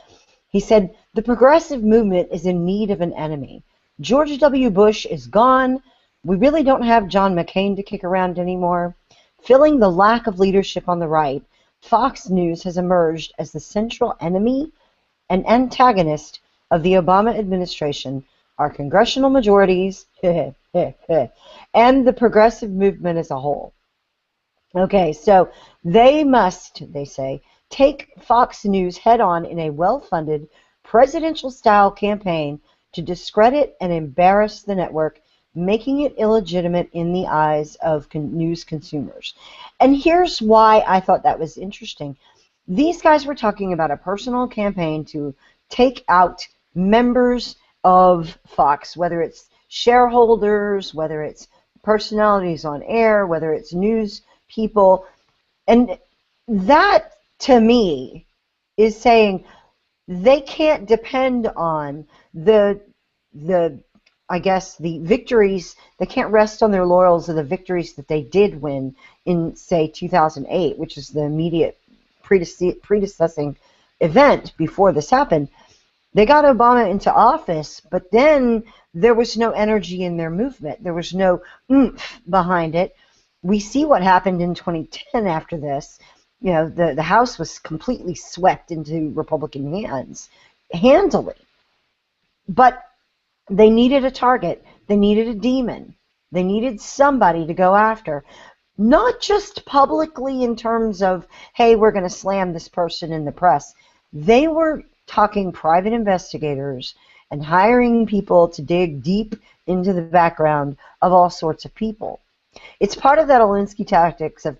he said, "The progressive movement is in need of an enemy. George W. Bush is gone. We really don't have John McCain to kick around anymore. Filling the lack of leadership on the right, Fox News has emerged as the central enemy and antagonist of the Obama administration, our congressional majorities, and the progressive movement as a whole." Okay, so they must, they say, take Fox News head-on in a well-funded, presidential-style campaign to discredit and embarrass the network, making it illegitimate in the eyes of news consumers. And here's why I thought that was interesting. These guys were talking about a personal campaign to take out members of Fox, whether it's shareholders, whether it's personalities on air, whether it's news people. And that, to me, is saying they can't depend on the victories. They can't rest on their laurels of the victories that they did win in, say, 2008, which is the immediate predecessing event before this happened. They got Obama into office, but then there was no energy in their movement. There was no oomph behind it. We see what happened in 2010 after this. The House was completely swept into Republican hands, handily. But they needed a target. They needed a demon. They needed somebody to go after. Not just publicly in terms of, hey, we're going to slam this person in the press. They were talking private investigators and hiring people to dig deep into the background of all sorts of people. It's part of that Alinsky tactics of,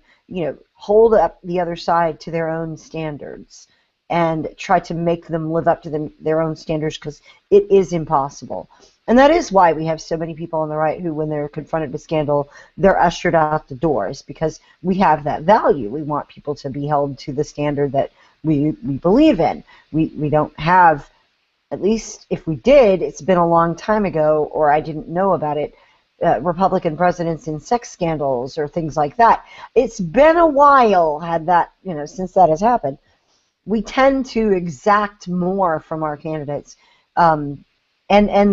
hold up the other side to their own standards and try to make them live up to their own standards, because it is impossible. And that is why we have so many people on the right who, when they're confronted with scandal, they're ushered out the doors, because we have that value. We want people to be held to the standard that we believe in. We don't have, at least if we did, it's been a long time ago, or I didn't know about it, Republican presidents in sex scandals or things like that. It's been a while since that has happened. We tend to exact more from our candidates and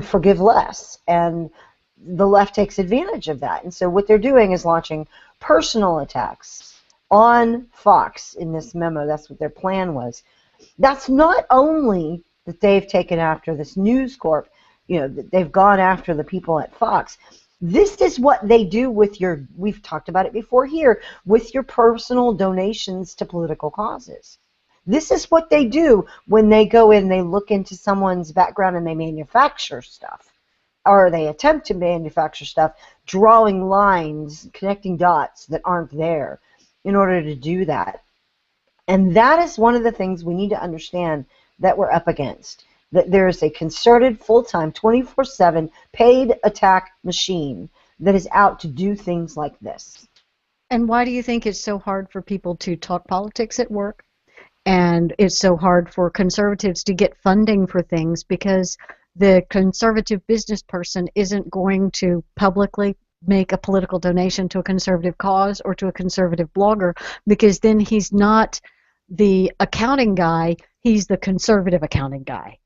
forgive less. And the left takes advantage of that. And so what they're doing is launching personal attacks on Fox in this memo. That's what their plan was. That's not only that they've taken after this News Corp, that they've gone after the people at Fox. This is what they do with your, we've talked about it before here, with your personal donations to political causes. This is what they do when they go in, they look into someone's background and they manufacture stuff, or they attempt to manufacture stuff, drawing lines, connecting dots that aren't there in order to do that. And that is one of the things we need to understand that we're up against, that there is a concerted, full-time, 24/7 paid attack machine that is out to do things like this. And why do you think it's so hard for people to talk politics at work? And it's so hard for conservatives to get funding for things, because the conservative business person isn't going to publicly make a political donation to a conservative cause or to a conservative blogger, because then he's not the accounting guy, he's the conservative accounting guy.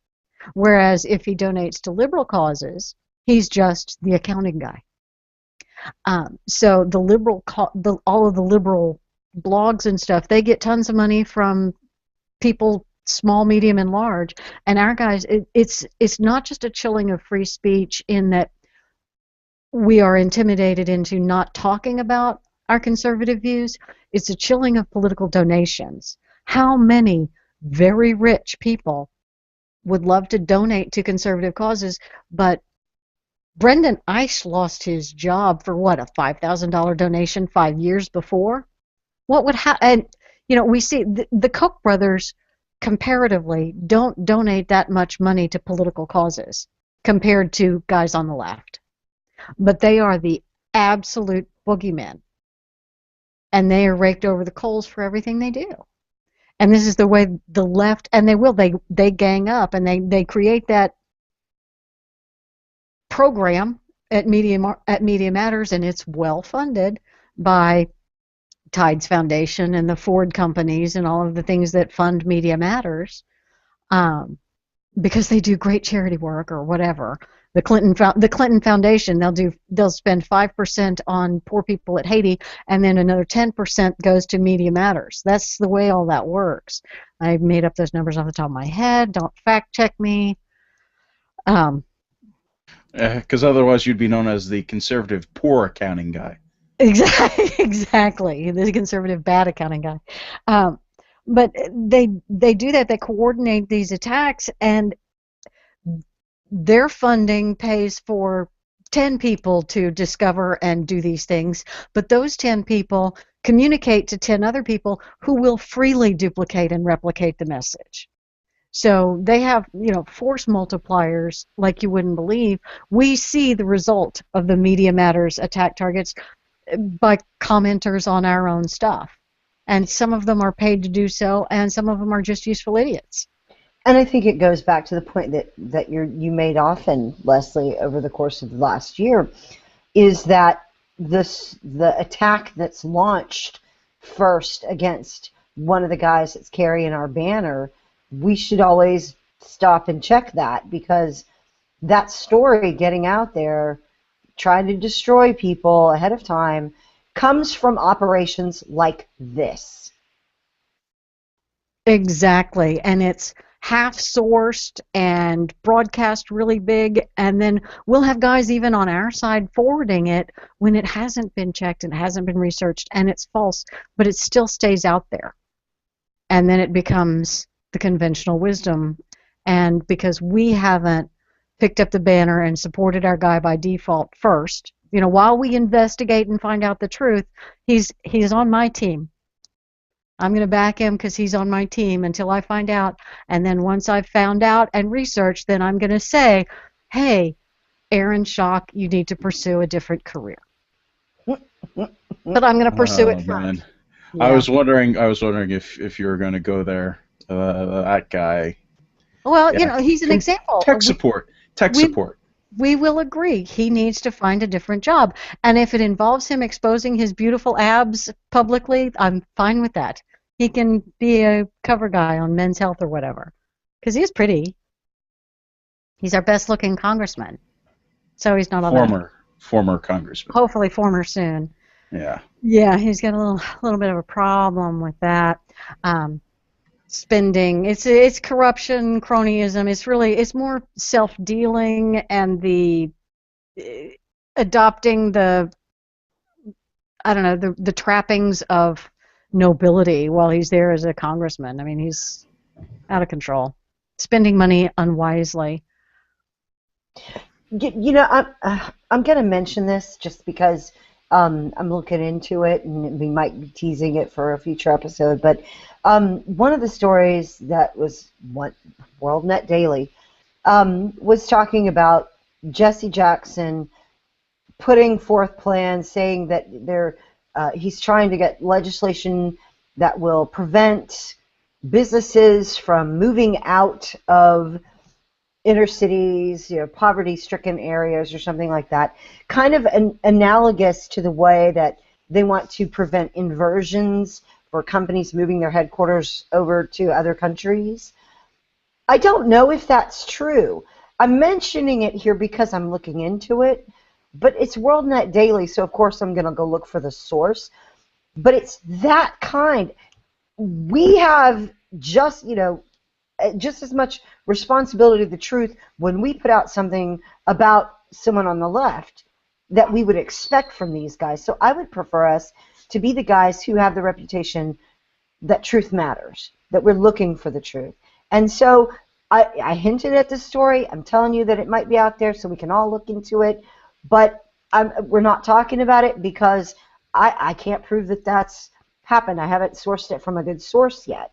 Whereas if he donates to liberal causes, he's just the accounting guy. So the all of the liberal blogs and stuff, they get tons of money from people, small, medium, and large. And our guys, it's not just a chilling of free speech in that we are intimidated into not talking about our conservative views. It's a chilling of political donations. How many very rich people would love to donate to conservative causes, but Brendan Eich lost his job for what, a $5,000 donation 5 years before? What would happen? And you know, we see the Koch brothers comparatively don't donate that much money to political causes compared to guys on the left, but they are the absolute boogeymen, and they are raked over the coals for everything they do. And this is the way the left, and they gang up and they create that program at Media Matters, and it's well funded by Tides Foundation and the Ford companies and all of the things that fund Media Matters, because they do great charity work or whatever. The Clinton Foundation, they'll spend 5% on poor people at Haiti, and then another 10% goes to Media Matters. That's the way all that works. I made up those numbers off the top of my head. Don't fact check me. Because otherwise you'd be known as the conservative poor accounting guy. Exactly, the conservative bad accounting guy. But they do that. They coordinate these attacks, and their funding pays for 10 people to discover and do these things, but those 10 people communicate to 10 other people who will freely duplicate and replicate the message. So they have, force multipliers like you wouldn't believe. We see the result of the Media Matters attack targets by commenters on our own stuff. And some of them are paid to do so, and some of them are just useful idiots. And I think it goes back to the point that you made often, Leslie, over the course of the last year, is that the attack that's launched first against one of the guys that's carrying our banner, we should always stop and check that, because that story getting out there, trying to destroy people ahead of time, comes from operations like this. Exactly, and it's half-sourced and broadcast really big, and then we'll have guys even on our side forwarding it when it hasn't been checked and hasn't been researched, and it's false, but it still stays out there. And then it becomes the conventional wisdom, and because we haven't picked up the banner and supported our guy by default first, while we investigate and find out the truth, he's on my team. I'm going to back him because he's on my team until I find out. And then once I've found out and researched, then I'm going to say, hey, Aaron Schock, you need to pursue a different career. But I'm going to pursue it first. Yeah. I was wondering if you were going to go there. That guy. Well, he's an example. Tech support. We will agree. He needs to find a different job. And if it involves him exposing his beautiful abs publicly, I'm fine with that. He can be a cover guy on Men's Health or whatever. Because he's pretty. He's our best-looking congressman. So he's not all that. Former congressman. Hopefully former soon. Yeah. Yeah, he's got a little bit of a problem with that. Spending, it's corruption, cronyism. It's more self-dealing, and adopting the, I don't know, the trappings of nobility while he's there as a congressman. I mean, he's out of control, spending money unwisely. You know, I'm going to mention this just because I'm looking into it, and we might be teasing it for a future episode. But one of the stories that was WorldNet Daily was talking about Jesse Jackson putting forth plans, saying that he's trying to get legislation that will prevent businesses from moving out of inner cities, poverty-stricken areas or something like that, kind of analogous to the way that they want to prevent inversions for companies moving their headquarters over to other countries. I don't know if that's true. I'm mentioning it here because I'm looking into it, but it's WorldNet Daily, so of course I'm going to go look for the source. But it's that kind. We have just as much responsibility to the truth when we put out something about someone on the left that we would expect from these guys. So I would prefer us to be the guys who have the reputation that truth matters, that we're looking for the truth. And so I hinted at this story. I'm telling you that it might be out there so we can all look into it. But we're not talking about it because I can't prove that that's happened. I haven't sourced it from a good source yet.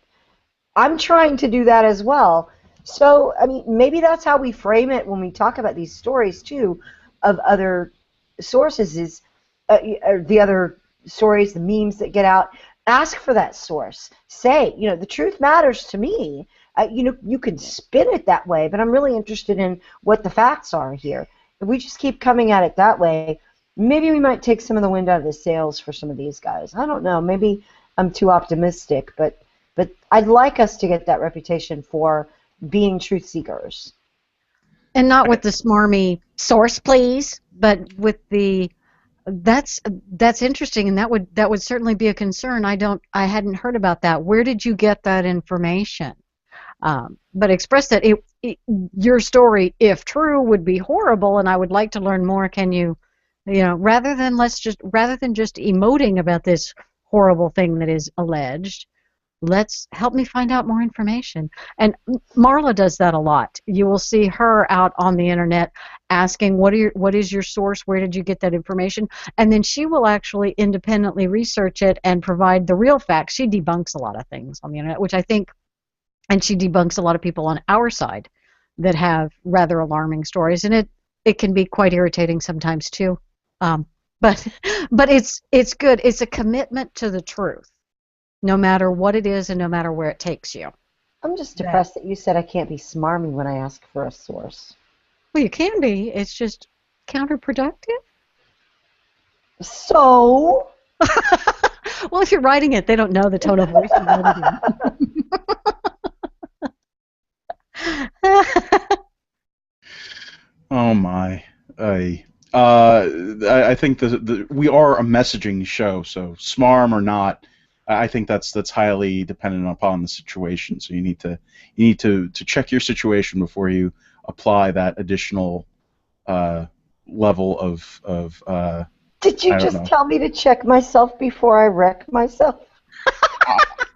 I'm trying to do that as well. So, I mean, maybe that's how we frame it when we talk about these stories, too, of other sources, is the other stories, the memes that get out. Ask for that source. Say, the truth matters to me. You can spin it that way, but I'm really interested in what the facts are here. If we just keep coming at it that way, maybe we might take some of the wind out of the sails for some of these guys. I don't know. Maybe I'm too optimistic, but I'd like us to get that reputation for being truth seekers. And not with the smarmy source, please, but with the that's interesting, and that would certainly be a concern. I hadn't heard about that. Where did you get that information? But express that your story, if true, would be horrible, and I would like to learn more. Can you, rather than just emoting about this horrible thing that is alleged, let's help me find out more information. And Marla does that a lot. You will see her out on the internet asking, what is your source? Where did you get that information? And then she will actually independently research it and provide the real facts. She debunks a lot of things on the internet, which I think, and she debunks a lot of people on our side that have rather alarming stories, and it can be quite irritating sometimes too. But it's good. It's a commitment to the truth, no matter what it is and no matter where it takes you. I'm just depressed that you said I can't be smarmy when I ask for a source. Well, you can be. It's just counterproductive. So? Well, if you're writing it, they don't know the tone of voice you're writing in. Oh my! I think we are a messaging show, so smarm or not, I think that's highly dependent upon the situation. So you need to check your situation before you apply that additional level of. Did you just tell me to check myself before I wreck myself?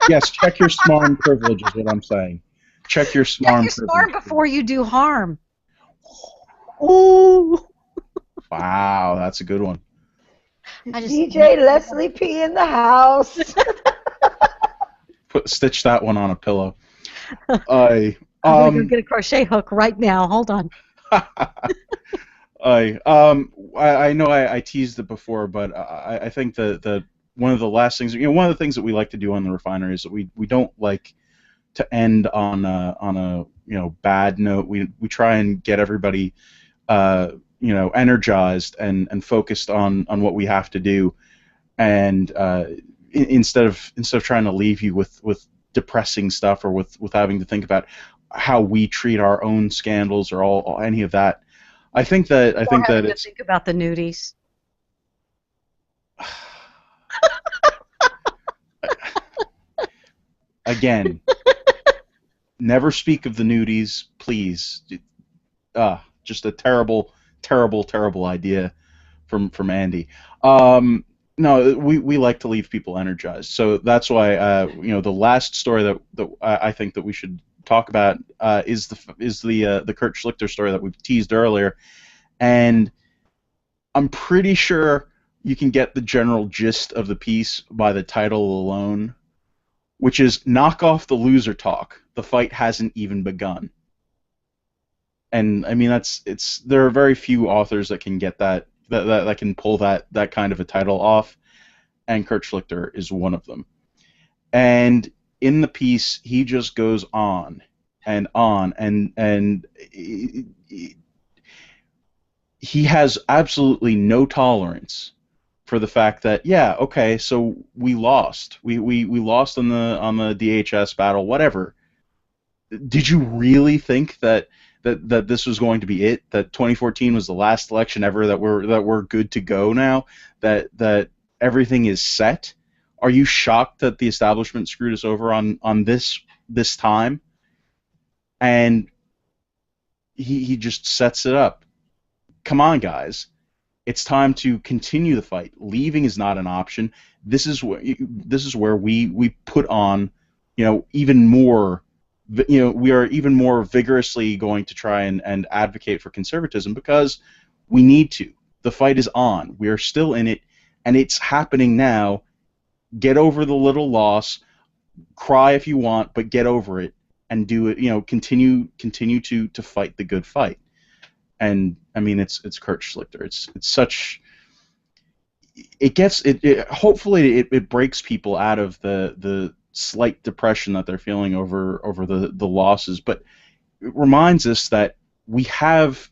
Yes, check your smarm privilege is what I'm saying. Check your smarm privilege. Smarm before you do harm. Ooh. Wow, that's a good one. DJ Leslie P in the house. Stitch that one on a pillow. I'm gonna go get a crochet hook right now. Hold on. I know I teased it before, but I think that one of the last things, one of the things that we like to do on the Refinery is that we don't like to end on a bad note. We try and get everybody energized and focused on what we have to do, and instead of trying to leave you with depressing stuff or with having to think about how we treat our own scandals or any of that. I think that it's think about the nudies. Again, never speak of the nudies, please. Just a terrible, terrible, terrible idea. from Andy. No, we like to leave people energized, so that's why the last story that I think that we should talk about is the Kurt Schlicter story that we teased earlier, and I'm pretty sure you can get the general gist of the piece by the title alone, which is "Knock off the loser talk. The fight hasn't even begun." And I mean there are very few authors that can get that can pull that kind of a title off, and Kurt Schlichter is one of them. And in the piece, he just goes on and on, and he has absolutely no tolerance for the fact that, yeah, okay, so we lost. We lost on the DHS battle, whatever. Did you really think that this was going to be it? That 2014 was the last election ever? That we're good to go now? That everything is set? Are you shocked that the establishment screwed us over on this time? And he just sets it up. Come on, guys. It's time to continue the fight. Leaving is not an option. This is where we put on, even more. We are even more vigorously going to try and advocate for conservatism because we need to. The fight is on. We are still in it, and it's happening now. Get over the little loss. Cry if you want, but get over it and do it. Continue to fight the good fight. And I mean, it's Kurt Schlichter. It's such. Hopefully it breaks people out of the slight depression that they're feeling over the losses, but it reminds us that we have.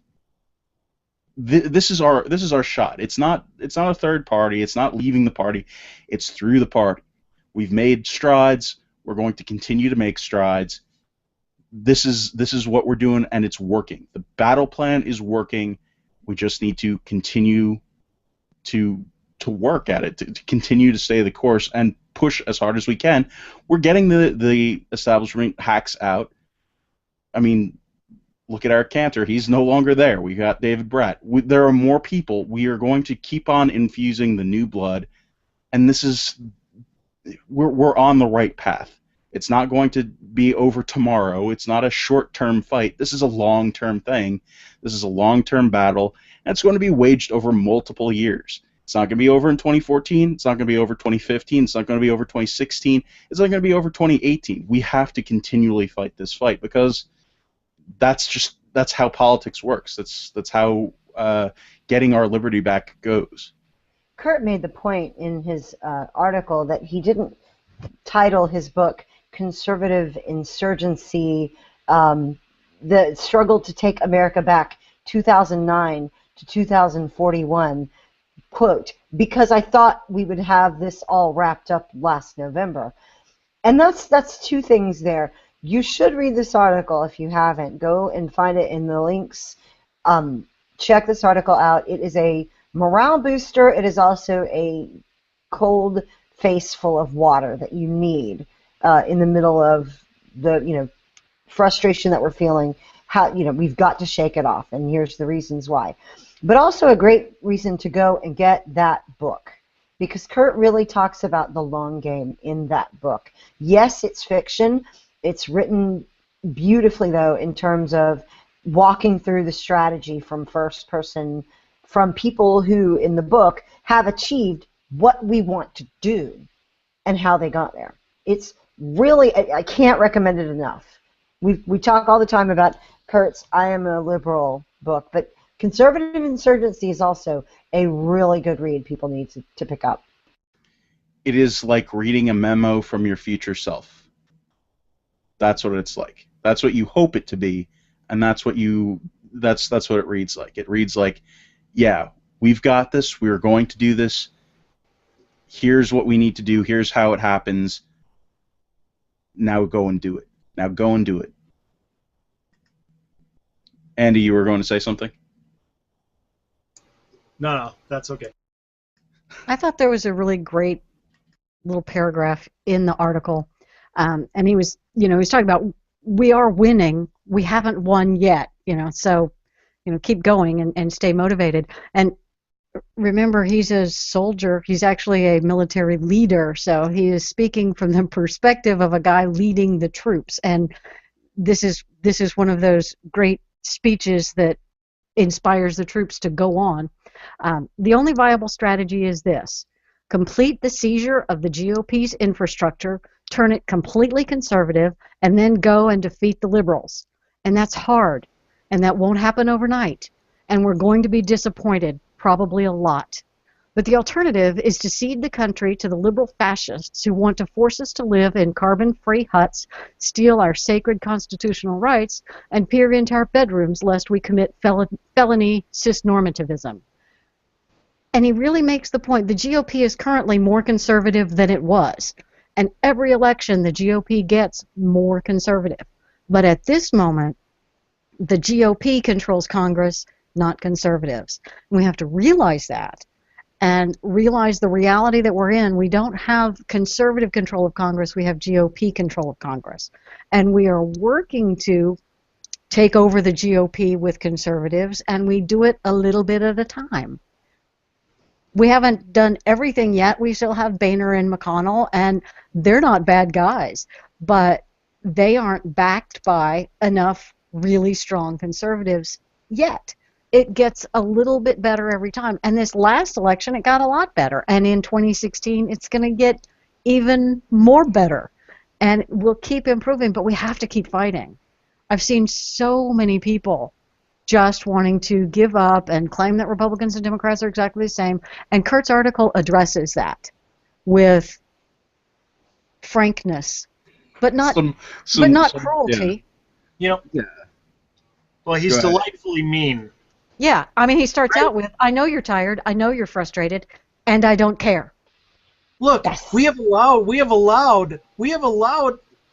This is our shot. It's not a third party. It's not leaving the party. It's through the party. We've made strides. We're going to continue to make strides. This is what we're doing, and it's working. The battle plan is working. We just need to continue to work at it, to continue to stay the course and push as hard as we can. We're getting the establishment hacks out. I mean, look at Eric Cantor. He's no longer there. We got David Bratt. There are more people. We are going to keep on infusing the new blood, and we're on the right path. It's not going to be over tomorrow. It's not a short-term fight. This is a long-term thing. This is a long-term battle, and it's going to be waged over multiple years. It's not going to be over in 2014. It's not going to be over 2015. It's not going to be over 2016. It's not going to be over 2018. We have to continually fight this fight because that's how politics works. That's how getting our liberty back goes. Kurt made the point in his article that he didn't title his book Conservative Insurgency, the Struggle to Take America Back 2009 to 2041, quote, because I thought we would have this all wrapped up last November. And that's two things there. You should read this article if you haven't. Go and find it in the links. Check this article out. It is a morale booster. It is also a cold face full of water that you need in the middle of the frustration that we're feeling. We've got to shake it off, and here's the reasons why. But also a great reason to go and get that book, because Kurt really talks about the long game in that book. Yes, it's fiction. It's written beautifully, though, in terms of walking through the strategy from first person, from people who, in the book, have achieved what we want to do and how they got there. It's really, I can't recommend it enough. We talk all the time about Kurt's I Am a Liberal book, but Conservative Insurgency is also a really good read people need to pick up. It is like reading a memo from your future self. That's what it's like. That's what you hope it to be, and that's what it reads like. It reads like, yeah, we've got this. We're going to do this. Here's what we need to do. Here's how it happens. Now go and do it. Now go and do it. Andy, you were going to say something? No, that's okay. I thought there was a really great little paragraph in the article, and he was talking about we are winning, we haven't won yet, so keep going and stay motivated. And remember, he's a soldier. He's actually a military leader, so he is speaking from the perspective of a guy leading the troops. And this is one of those great speeches that inspires the troops to go on. The only viable strategy is this: complete the seizure of the GOP's infrastructure, turn it completely conservative, and then go and defeat the liberals. And that's hard, and that won't happen overnight. And we're going to be disappointed, probably a lot. But the alternative is to cede the country to the liberal fascists who want to force us to live in carbon-free huts, steal our sacred constitutional rights, and peer into our bedrooms lest we commit felony cisnormativism. And he really makes the point. The GOP is currently more conservative than it was. And every election, the GOP gets more conservative. But at this moment, the GOP controls Congress, not conservatives. And we have to realize that and realize the reality that we're in. We don't have conservative control of Congress. We have GOP control of Congress. And we are working to take over the GOP with conservatives, and we do it a little bit at a time. We haven't done everything yet. We still have Boehner and McConnell, and they're not bad guys, but they aren't backed by enough really strong conservatives yet. It gets a little bit better every time. And this last election, it got a lot better. And in 2016, it's going to get even more better. And we'll keep improving, but we have to keep fighting. I've seen so many people just wanting to give up and claim that Republicans and Democrats are exactly the same. And Kurt's article addresses that with frankness, but not cruelty. Yeah. Well, he's delightfully mean. Yeah, I mean, he starts out with, "I know you're tired, I know you're frustrated, and I don't care." Look, we have allowed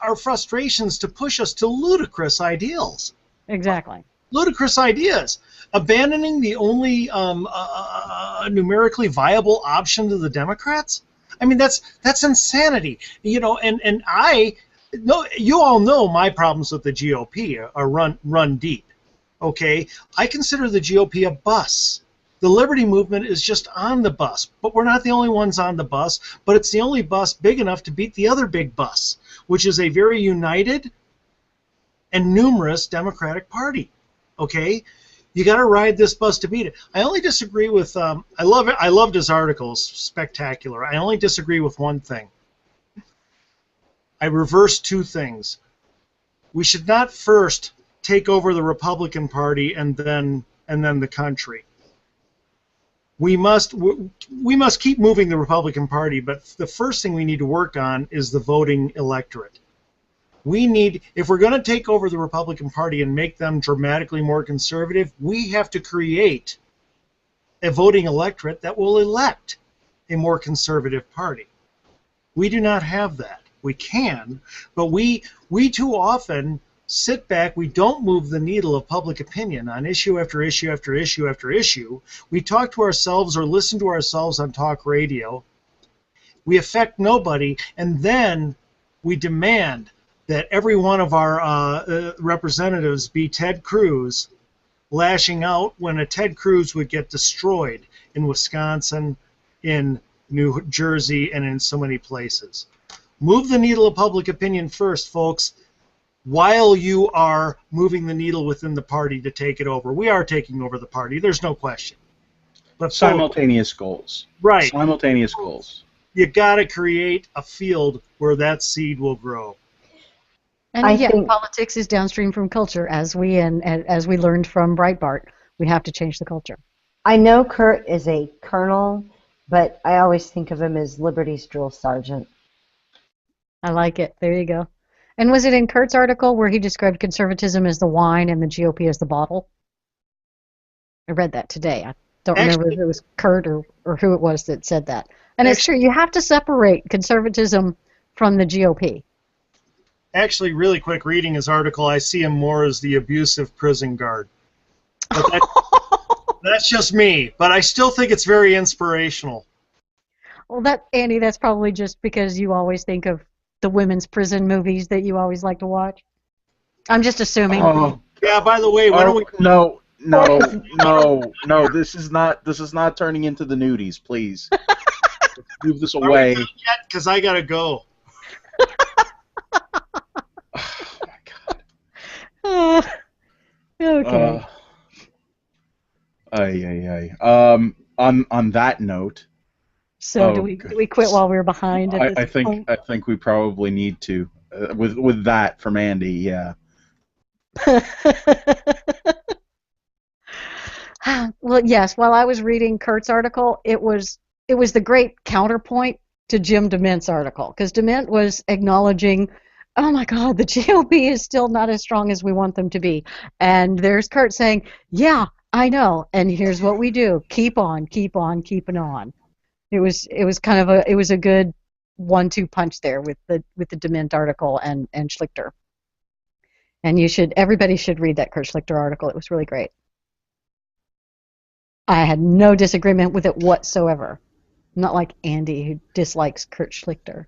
our frustrations to push us to ludicrous ideals. Exactly. Ludicrous ideas. Abandoning the only numerically viable option to the Democrats? I mean, that's insanity. You know, and I know, you all know my problems with the GOP are run deep. Okay, I consider the GOP a bus. The Liberty Movement is just on the bus, but we're not the only ones on the bus, but it's the only bus big enough to beat the other big bus, which is a very united and numerous Democratic Party. Okay, you got to ride this bus to beat it. I only disagree with I loved his articles, spectacular. I only disagree with one thing. I reverse two things. We should not first take over the Republican Party and then the country. We must keep moving the Republican Party, but the first thing we need to work on is the voting electorate. We need, if we're going to take over the Republican Party and make them dramatically more conservative, we have to create a voting electorate that will elect a more conservative party. We do not have that. We can, but we too often sit back. We don't move the needle of public opinion on issue after issue after issue after issue. We talk to ourselves or listen to ourselves on talk radio. We affect nobody, and then we demand that every one of our representatives be Ted Cruz, lashing out when a Ted Cruz would get destroyed in Wisconsin, in New Jersey, and in so many places. Move the needle of public opinion first, folks, while you are moving the needle within the party to take it over. We are taking over the party, there's no question. But simultaneous goals. Right. Simultaneous goals. You got to create a field where that seed will grow. And I think politics is downstream from culture, as we learned from Breitbart. We have to change the culture. I know Kurt is a colonel, but I always think of him as Liberty's drill sergeant. I like it. There you go. And was it in Kurt's article where he described conservatism as the wine and the GOP as the bottle? I read that today. I don't remember if it was Kurt or who it was that said that. And it's true. You have to separate conservatism from the GOP. Actually, really quick, reading his article, I see him more as the abusive prison guard. But that's just me. But I still think it's very inspirational. Well, Andy, that's probably just because you always think of the women's prison movies that you always like to watch. I'm just assuming. Yeah, by the way, why don't we... No, No. This is not turning into the nudies, please. Let's move this away. Because I gotta go. Oh my God. Okay. On that note. So do we quit while we're behind? At I this point? think we probably need to. With that from Andy, yeah. Well, yes. While I was reading Kurt's article, it was the great counterpoint to Jim DeMint's article, because DeMint was acknowledging, oh my God, the GOP is still not as strong as we want them to be, and there's Kurt saying, yeah, I know, and here's what we do: keep on, keeping on. It was kind of a good 1-2 punch there with the DeMint article and Schlicter. And everybody should read that Kurt Schlicter article. It was really great. I had no disagreement with it whatsoever. Not like Andy, who dislikes Kurt Schlicter.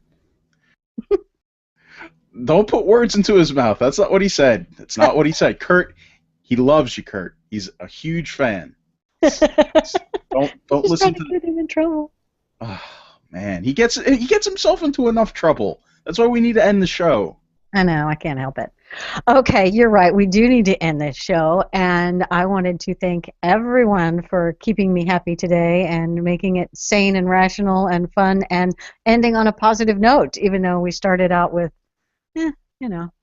Don't put words into his mouth. That's not what he said. That's not what he said. Kurt, he loves you, Kurt. He's a huge fan. Don't listen to get him in trouble. Oh, man, he gets himself into enough trouble. That's why we need to end the show. I know, I can't help it. Okay, you're right. We do need to end this show, and I wanted to thank everyone for keeping me happy today and making it sane and rational and fun and ending on a positive note, even though we started out with,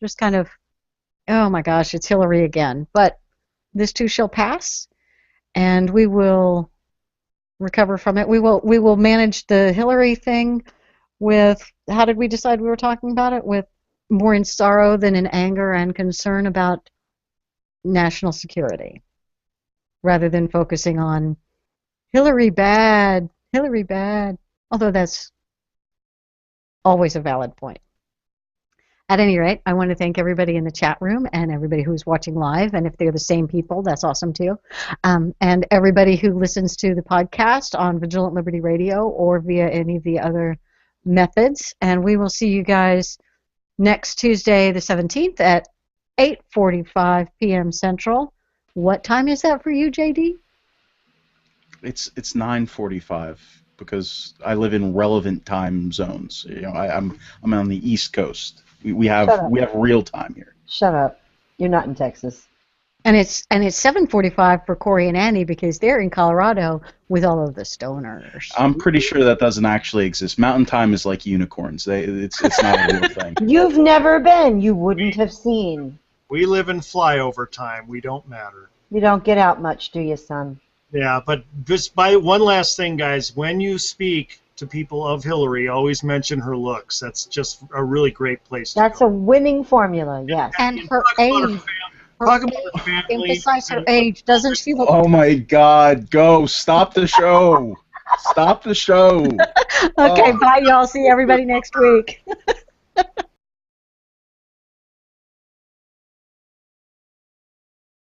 just kind of, oh my gosh, it's Hillary again. But this too shall pass, and we will recover from it. We will manage the Hillary thing with, how did we decide we were talking about it? With more in sorrow than in anger and concern about national security, rather than focusing on Hillary bad, although that's always a valid point. At any rate, I want to thank everybody in the chat room and everybody who's watching live, and if they're the same people, that's awesome too. And everybody who listens to the podcast on Vigilant Liberty Radio or via any of the other methods. And we will see you guys next Tuesday, the 17th at 8:45 p.m. Central. What time is that for you, JD? It's 9:45 because I live in relevant time zones. I'm on the East Coast. We have real time here. Shut up. You're not in Texas. And it's 7:45 for Corey and Annie because they're in Colorado with all of the stoners. I'm pretty sure that doesn't actually exist. Mountain time is like unicorns. It's not a real thing. You've never been. You wouldn't have seen. We live in flyover time. We don't matter. You don't get out much, do you, son? Yeah, but just one last thing, guys. When you speak to people of Hillary, always mention her looks. That's just a really great place to That's go. a winning formula, yes. And her age. Talk about her family. Emphasize her age. Doesn't she look... Oh my God, go. Stop the show. Stop the show. Okay, bye, y'all. See everybody next week.